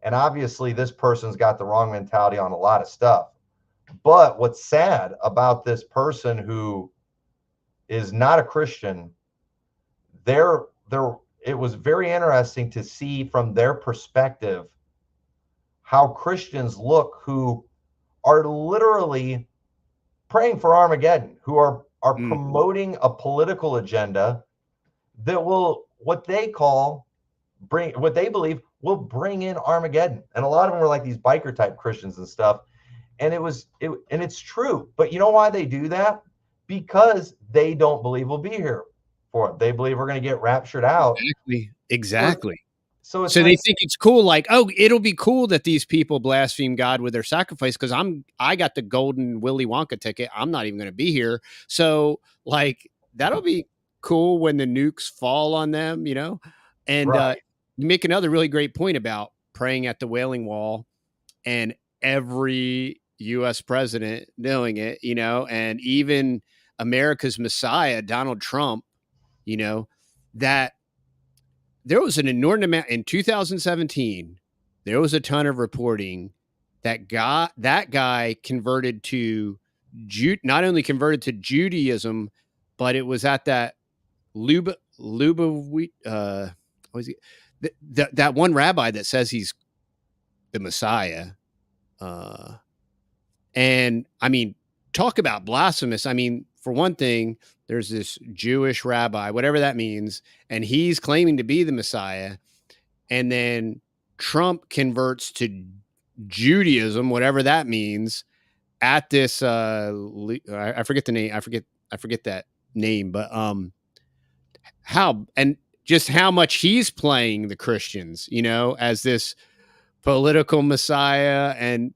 And obviously this person's got the wrong mentality on a lot of stuff. But what's sad about this person who is not a Christian, it was very interesting to see from their perspective how Christians look who are literally praying for Armageddon, who are promoting a political agenda that will, what they believe will bring in Armageddon. And a lot of them were like these biker type Christians and stuff. And and it's true. But you know why they do that? Because they don't believe we'll be here for it. They believe we're going to get raptured out. Exactly. So it's So they like, think it's cool, like, oh, it'll be cool that these people blaspheme God with their sacrifice because I got the golden Willy Wonka ticket. I'm not even going to be here. So like that'll be cool when the nukes fall on them, you know. And right, you make another really great point about praying at the Wailing Wall and every U.S. president doing it, you know, and even America's Messiah, Donald Trump, you know, that there was an inordinate amount in 2017. There was a ton of reporting that that guy converted to not only converted to Judaism, but it was at that Luba what is he? That one rabbi that says he's the Messiah. Uh, and I mean, talk about blasphemous. I mean, for one thing, there's this Jewish rabbi, whatever that means, and he's claiming to be the Messiah. And then Trump converts to Judaism, whatever that means, at this I forget the name. I forget that name, but how and just how much he's playing the Christians, you know, as this political messiah and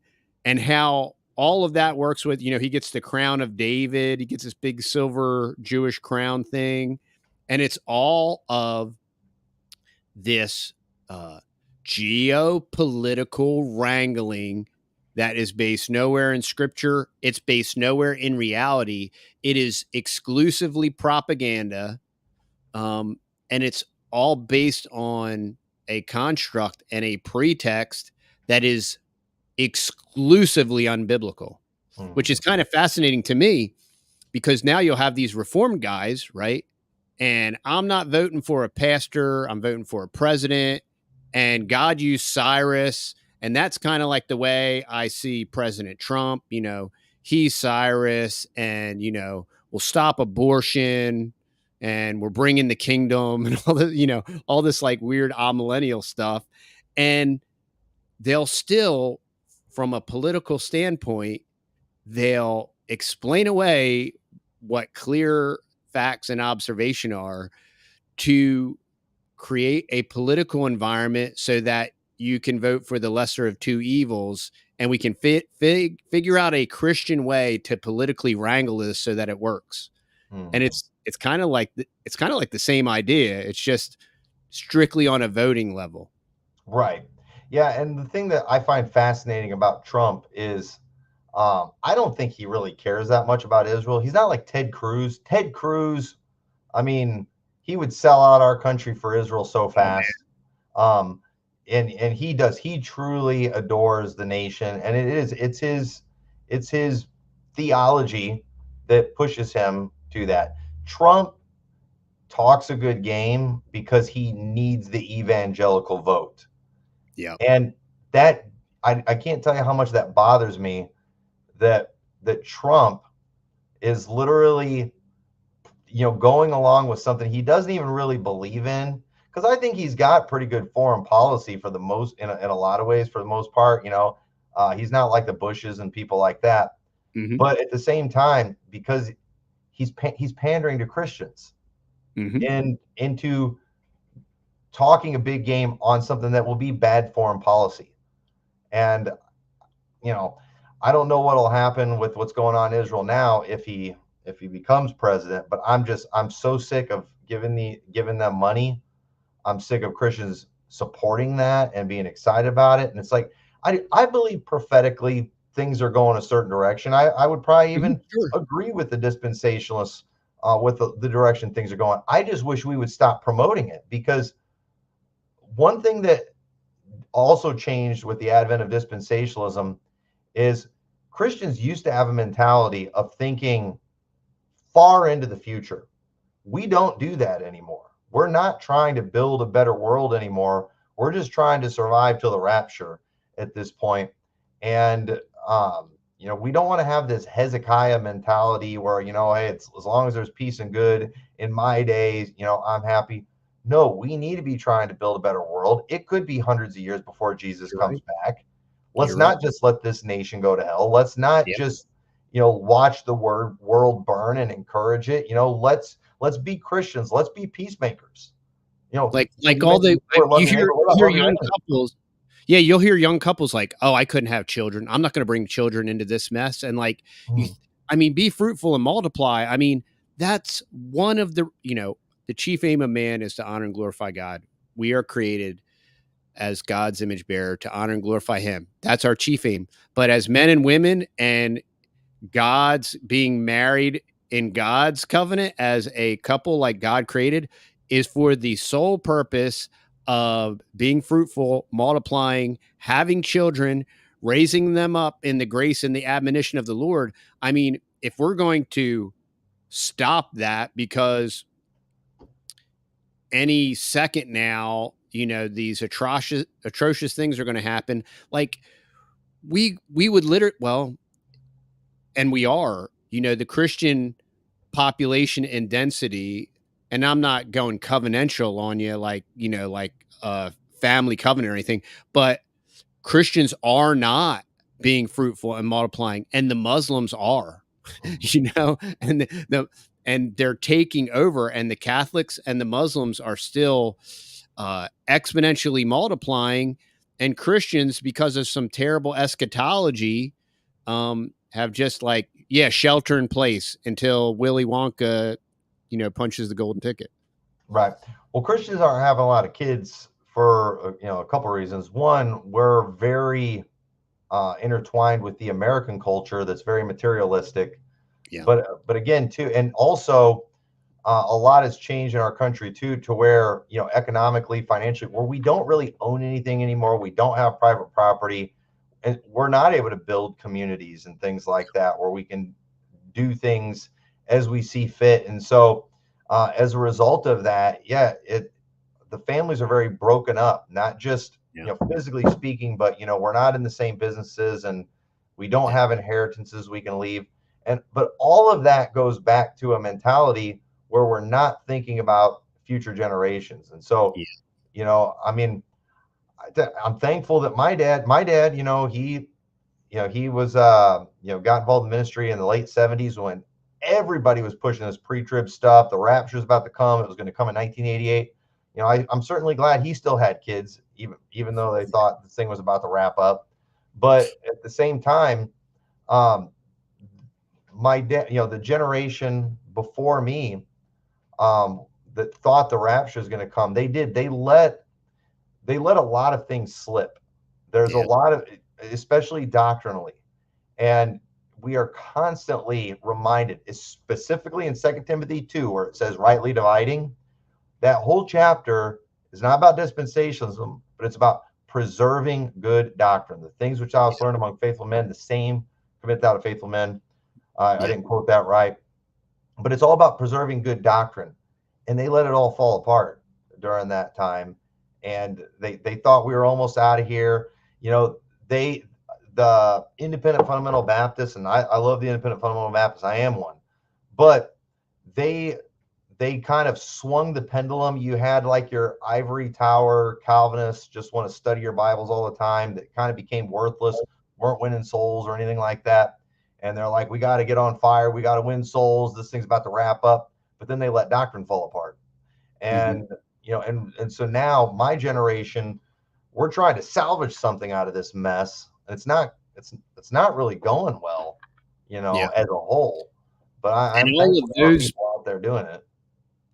how all of that works with, you know, he gets the crown of David, he gets this big silver Jewish crown thing, and it's all of this uh, geopolitical wrangling that is based nowhere in scripture. It's based nowhere in reality. It is exclusively propaganda. And it's all based on a construct and a pretext that is exclusively unbiblical, which is mhm, kind of fascinating to me because now you'll have these reform guys, right? And I'm not voting for a pastor, I'm voting for a president. And God used Cyrus. And that's kind of like the way I see President Trump. You know, he's Cyrus, and, you know, we'll stop abortion and we're bringing the kingdom and all the, you know, all this like weird amillennial stuff. And they'll still, from a political standpoint, they'll explain away what clear facts and observation are to create a political environment so that you can vote for the lesser of two evils, and we can figure out a Christian way to politically wrangle this so that it works. And mhm. it's kind of like it's kind of like the same idea. It's just strictly on a voting level. Right. Yeah, and the thing that I find fascinating about Trump is, I don't think he really cares that much about Israel. He's not like Ted Cruz. Ted Cruz, I mean, he would sell out our country for Israel so Oh man. fast. Um, and he does. He truly adores the nation, and it's his theology that pushes him to that. Trump talks a good game because he needs the evangelical vote. Yeah. And that, I can't tell you how much that bothers me, that Trump is literally, going along with something he doesn't even really believe in. Because I think he's got pretty good foreign policy for the most, in a lot of ways, for the most part. He's not like the Bushes and people like that. Hmm. But at the same time, because he's pandering to Christians Hmm. and into talking a big game on something that will be bad foreign policy. And you know, I don't know what'll happen with what's going on in Israel now if he becomes president, but I'm so sick of giving them money. I'm sick of Christians supporting that and being excited about it. And it's like, I believe prophetically things are going a certain direction. I would probably Hmm. even Sure. agree with the dispensationalists with the direction things are going. I just wish we would stop promoting it, because one thing that also changed with the advent of dispensationalism is Christians used to have a mentality of thinking far into the future. We don't do that anymore. We're not trying to build a better world anymore. We're just trying to survive till the rapture at this point. And we don't want to have this Hezekiah mentality where, hey, it's as long as there's peace and good in my days, I'm happy. No, we need to be trying to build a better world. It could be hundreds of years before Jesus You're comes right. back. Let's You're right. not just let this nation go to hell. Let's not Yeah. just, watch the world burn and encourage it. Let's be Christians. Let's be peacemakers. You know, so Like you all mentioned the before, love you your neighbor. What about hear love your young enemy? couples. Yeah, you'll hear young couples like, "Oh, I couldn't have children. I'm not gonna bring children into this mess." And like you Mhm. I mean, be fruitful and multiply. I mean, that's one of the, the chief aim of man is to honor and glorify God. We are created as God's image bearer to honor and glorify him. That's our chief aim. But as men and women and God's being married in God's covenant as a couple like God created is for the sole purpose of being fruitful, multiplying, having children, raising them up in the grace and the admonition of the Lord. I mean, if we're going to stop that because any second now, these atrocious things are going to happen, like we would literally, well, and we are, the Christian population and density, and I'm not going covenantal on you, like, like family covenant or anything, but Christians are not being fruitful and multiplying, and the Muslims are, Mhm. and and they're taking over, and the Catholics and the Muslims are still exponentially multiplying, and Christians, because of some terrible eschatology, have just like, yeah, shelter in place until Willy Wonka, punches the golden ticket. Right. Well, Christians aren't having a lot of kids for a couple of reasons. One, we're very intertwined with the American culture that's very materialistic. Yeah. But again, too, and also a lot has changed in our country too, to where economically, financially, where we don't really own anything anymore. We don't have private property, and we're not able to build communities and things like that where we can do things as we see fit. And so, as a result of that, yeah, the families are very broken up, not just Yeah. physically speaking, but we're not in the same businesses, and we don't Yeah. have inheritances we can leave. And but all of that goes back to a mentality where we're not thinking about future generations. And so, Yeah. I mean, I'm thankful that my dad, he was got involved in ministry in the late 70s when everybody was pushing this pre-trib stuff. The rapture was about to come. It was going to come in 1988. I'm certainly glad he still had kids, even though they thought this thing was about to wrap up. But at the same time, um, my dad, the generation before me, that thought the rapture is going to come, they let a lot of things slip. There's a Yeah. lot of, especially doctrinally, and we are constantly reminded, specifically in 2 Timothy 2, where it says rightly dividing. That whole chapter is not about dispensationalism, but it's about preserving good doctrine. The things which thou hast learned among faithful men, the same commit thou to faithful men. I Yeah. didn't quote that right, but it's all about preserving good doctrine. And they let it all fall apart during that time. And they thought we were almost out of here. You know, they, the independent fundamental Baptists, and I love the independent fundamental Baptists, I am one, but they they kind of swung the pendulum. You had like your ivory tower Calvinists just want to study your Bibles all the time, that kind of became worthless, weren't winning souls or anything like that. And they're like, we got to get on fire, we got to win souls, this thing's about to wrap up. But then they let doctrine fall apart. Hmm. And and so now my generation, we're trying to salvage something out of this mess. And it's not really going well, Yeah. as a whole. But And I'm all thankful of there are those, people out there doing it.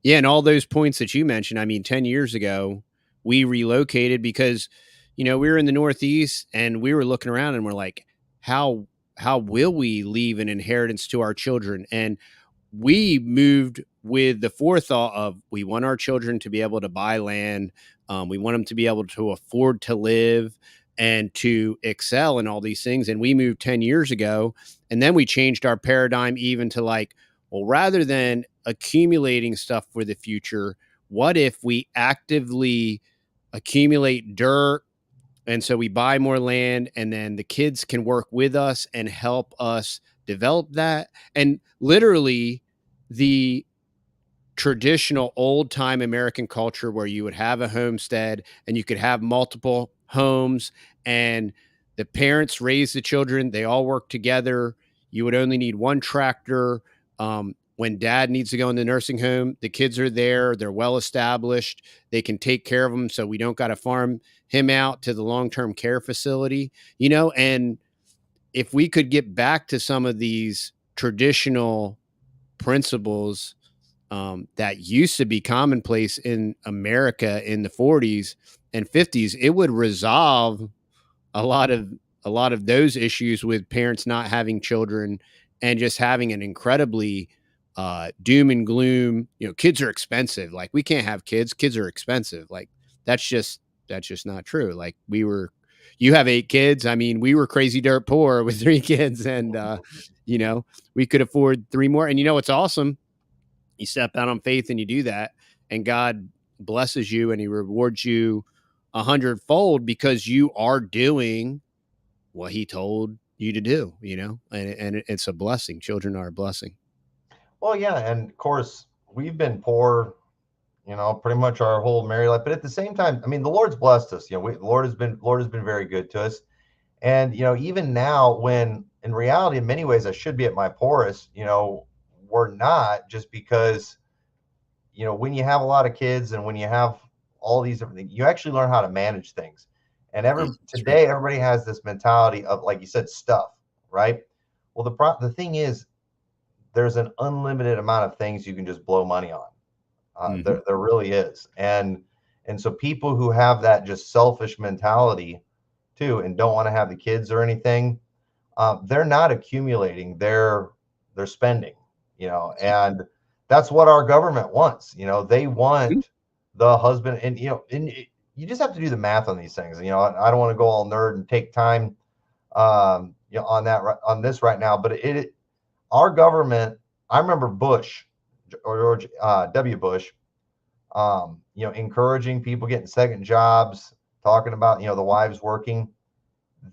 yeah, and all those points that you mentioned, I mean, 10 years ago, we relocated because, we were in the Northeast and we were looking around and we're like, how how will we leave an inheritance to our children? And we moved with the forethought of we want our children to be able to buy land. We want them to be able to afford to live and to excel in all these things. And we moved 10 years ago. And then we changed our paradigm even to like, well, rather than accumulating stuff for the future, what if we actively accumulate dirt? And so we buy more land, and then the kids can work with us and help us develop that. And literally, the traditional old time American culture where you would have a homestead and you could have multiple homes, and the parents raise the children, they all work together. You would only need one tractor. when dad needs to go in the nursing home, the kids are there, they're well established, they can take care of them, so we don't got to farm him out to the long-term care facility, and if we could get back to some of these traditional principles that used to be commonplace in America in the 40s and 50s, it would resolve a lot of those issues with parents not having children and just having an incredibly doom and gloom. Kids are expensive. Like, we can't have kids. Kids are expensive. Like, that's just not true. Like, you have 8 kids. I mean, we were crazy dirt poor with 3 kids, and we could afford 3 more. And what's awesome? You step out on faith and you do that, and God blesses you and he rewards you 100-fold because you are doing what he told you to do, and it's a blessing. Children are a blessing. Well, yeah, and of course we've been poor, pretty much our whole married life. But at the same time, I mean, the Lord's blessed us. The Lord has been very good to us. And even now, when in reality, in many ways, I should be at my poorest. We're not, just because when you have a lot of kids and when you have all these different things, you actually learn how to manage things. And That's right. everybody has this mentality of, like you said, stuff, right? Well, the thing is, there's an unlimited amount of things you can just blow money on. Hmm. There really is, and so people who have that just selfish mentality too, and don't want to have the kids or anything, they're not accumulating. They're spending, and that's what our government wants. They want the husband, and you just have to do the math on these things. I don't want to go all nerd and take time, on on this right now, but our government. I remember Bush, or George W. Bush, encouraging people getting second jobs, talking about the wives working.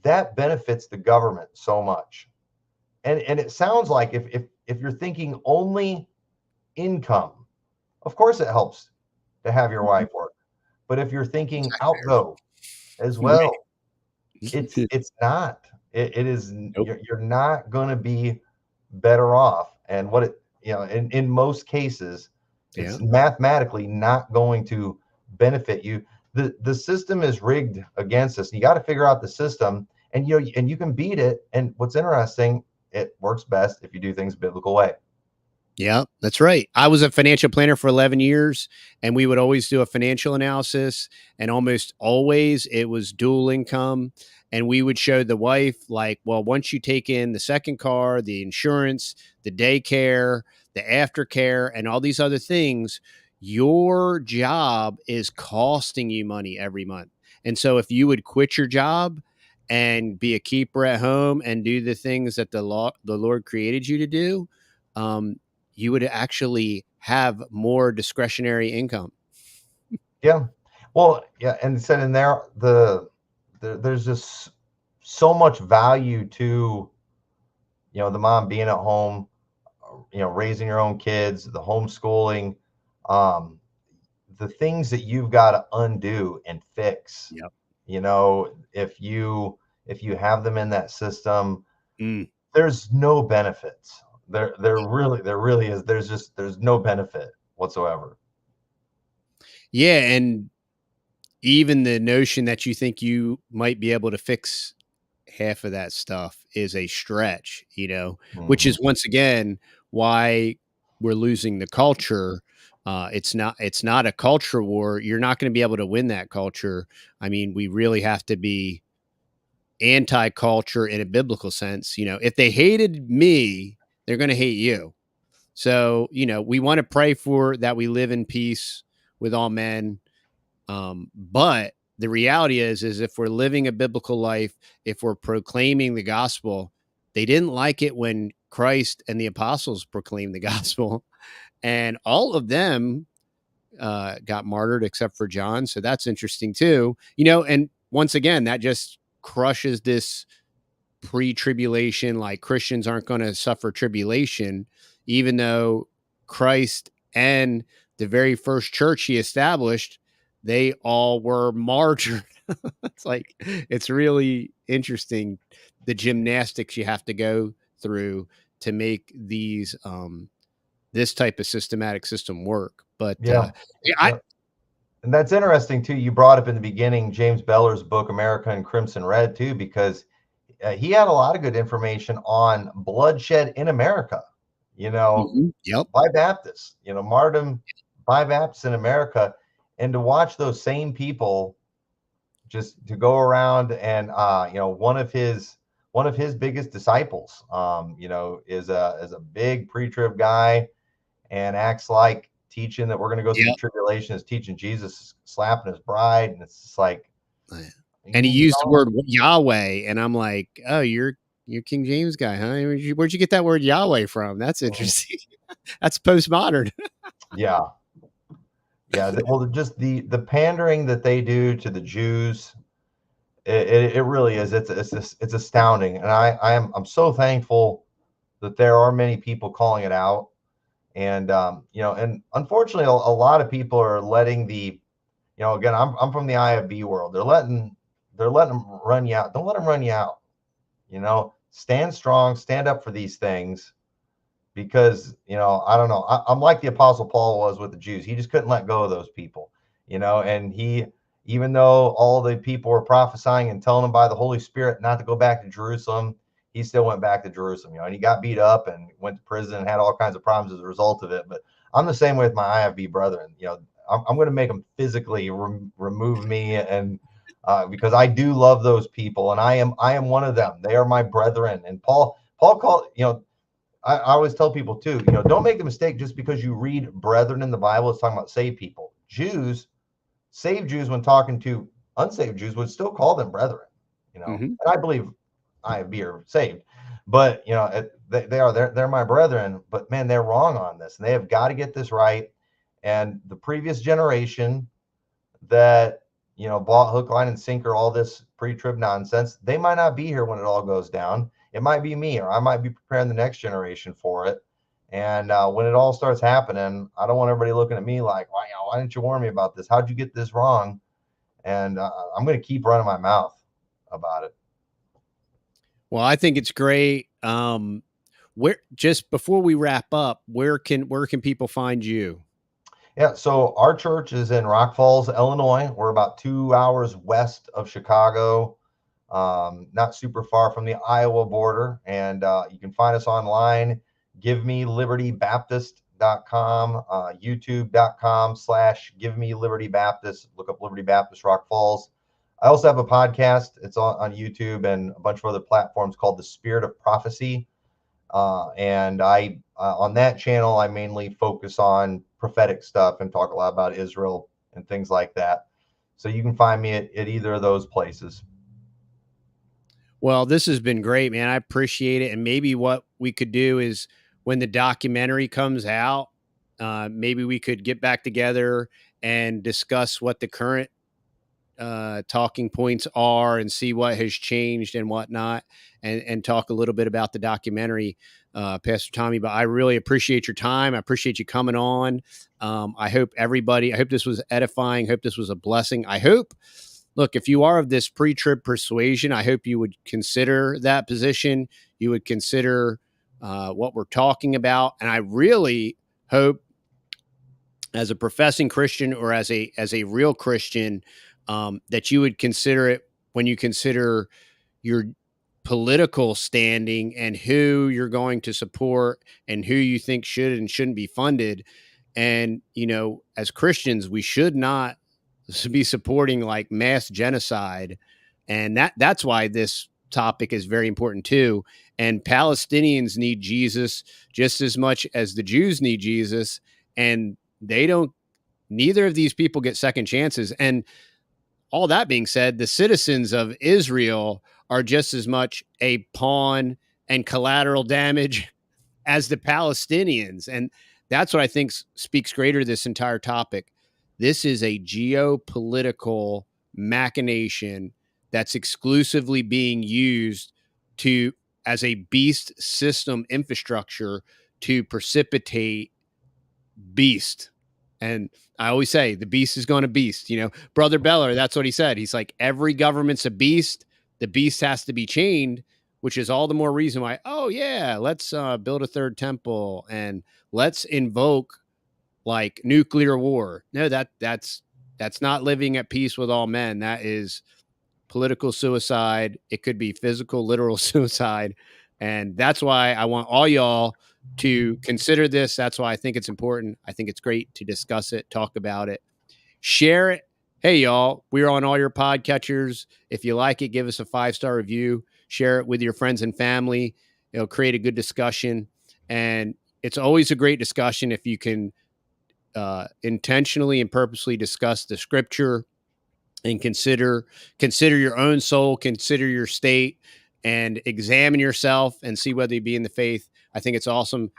That benefits the government so much. And it sounds like, if you're thinking only income, of course it helps to have your wife work. But if you're thinking outgo as Right. well, it's not. It is. Nope. You're not going to be better off. And in most cases, Yeah. it's mathematically not going to benefit you. The system is rigged against us. You got to figure out the system, and you can beat it. And what's interesting, it works best if you do things biblical way. Yeah, that's right. I was a financial planner for 11 years, and we would always do a financial analysis, and almost always it was dual income. And we would show the wife, like, well, once you take in the second car, the insurance, the daycare, the aftercare, and all these other things, your job is costing you money every month. And so if you would quit your job and be a keeper at home and do the things that the Lord created you to do, um, you would actually have more discretionary income. Yeah. Well, yeah, and said in there, there's just so much value to the mom being at home, raising your own kids, the homeschooling, um, the things that you've got to undo and fix. Yep. If you have them in that system, Mm. there's no benefits. There really is. There's no benefit whatsoever. Yeah, and even the notion that you think you might be able to fix half of that stuff is a stretch, which Hmm. is once again why we're losing the culture. It's not a culture war. You're not going to be able to win that culture. I mean, we really have to be anti-culture in a biblical sense. If they hated me, they're going to hate you. So, we want to pray for that we live in peace with all men. But the reality is if we're living a biblical life, if we're proclaiming the gospel, they didn't like it when Christ and the apostles proclaimed the gospel, and all of them got martyred except for John. So that's interesting too. And once again, that just crushes this pre-tribulation, like Christians aren't going to suffer tribulation, even though Christ and the very first church he established, they all were martyred. It's really interesting, the gymnastics you have to go through to make this type of systematic system work. But Yeah. yeah, Yeah. And that's interesting too. You brought up in the beginning James Beller's book, America in Crimson Red, too, because he had a lot of good information on bloodshed in America, Yep. by Baptists, martyrdom by Baptists in America. And to watch those same people just to go around and, one of his biggest disciples, is a big pre-trib guy and acts like teaching that we're going to go through the Yep. tribulation is teaching Jesus slapping his bride. And it's just like, And he used the word Yahweh, and I'm like, oh, you're King James guy, huh? Where'd you get that word Yahweh from? That's interesting. That's postmodern. yeah. Yeah. Well, just the pandering that they do to the Jews, it really is. It's astounding. And I'm so thankful that there are many people calling it out. And, and unfortunately, a lot of people are letting again, I'm from the IFB world. They're letting them run you out. Don't let them run you out. Stand strong, stand up for these things, because, I don't know. I'm like the Apostle Paul was with the Jews. He just couldn't let go of those people, and even though all the people were prophesying and telling him by the Holy Spirit not to go back to Jerusalem, he still went back to Jerusalem, and he got beat up and went to prison and had all kinds of problems as a result of it. But I'm the same way with my IFB brethren. I'm going to make them physically remove me, and because I do love those people, and I am one of them. They are my brethren. And Paul called, I always tell people too, don't make the mistake just because you read brethren in the Bible, it's talking about saved people. Saved Jews, when talking to unsaved Jews, would still call them brethren, and I believe IFB are saved, but they're my brethren. But man, they're wrong on this, and they have got to get this right. And the previous generation that bought hook, line, and sinker all this pre-trib nonsense, they might not be here when it all goes down. It might be me, or I might be preparing the next generation for it. And when it all starts happening, I don't want everybody looking at me like, why didn't you warn me about this? How'd you get this wrong? And I'm going to keep running my mouth about it. Well, I think it's great. Where, just before we wrap up, where can people find you? Yeah, so our church is in Rock Falls, Illinois. We're about 2 hours west of Chicago, not super far from the Iowa border. And you can find us online, givemelibertybaptist.com, youtube.com/givemelibertybaptist. Look up Liberty Baptist Rock Falls. I also have a podcast. It's on YouTube and a bunch of other platforms called The Spirit of Prophecy. And I on that channel, I mainly focus on prophetic stuff and talk a lot about Israel and things like that. So you can find me at either of those places. Well, this has been great, man. I appreciate it. And maybe what we could do is, when the documentary comes out, maybe we could get back together and discuss what the current talking points are, and see what has changed and whatnot, and talk a little bit about the documentary, Pastor Tommy. But I really appreciate your time. I appreciate you coming on. I hope this was edifying. Hope this was a blessing. Look, if you are of this pre-trib persuasion, I hope you would consider that position. You would consider what we're talking about. And I really hope, as a professing Christian or as a real Christian, that you would consider it when you consider your political standing and who you're going to support and who you think should and shouldn't be funded. And, as Christians, we should not be supporting like mass genocide. And that's why this topic is very important too. And Palestinians need Jesus just as much as the Jews need Jesus. And neither of these people get second chances. And all that being said, the citizens of Israel are just as much a pawn and collateral damage as the Palestinians. And that's what I think speaks greater to this entire topic. This is a geopolitical machination that's exclusively being used as a beast system infrastructure to precipitate beast. And I always say the beast is going to beast. Brother Beller, that's what he said. He's like, every government's a beast. The beast has to be chained, which is all the more reason why, oh yeah, let's build a third temple and let's invoke like nuclear war. No, that's not living at peace with all men. That is political suicide. It could be physical, literal suicide. And that's why I want all y'all to consider this. That's why I think it's important. I think it's great to discuss it, talk about it, share it. Hey, y'all, we're on all your podcatchers. If you like it, give us a 5-star review, share it with your friends and family. It'll create a good discussion. And it's always a great discussion if you can intentionally and purposely discuss the scripture and consider your own soul, consider your state, and examine yourself and see whether you be in the faith. I think it's awesome.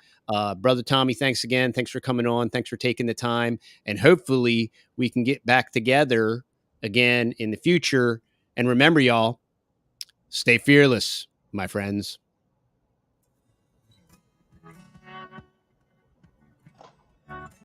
Brother Tommy, thanks again. Thanks for coming on. Thanks for taking the time. And hopefully we can get back together again in the future. And remember, y'all, stay fearless, my friends.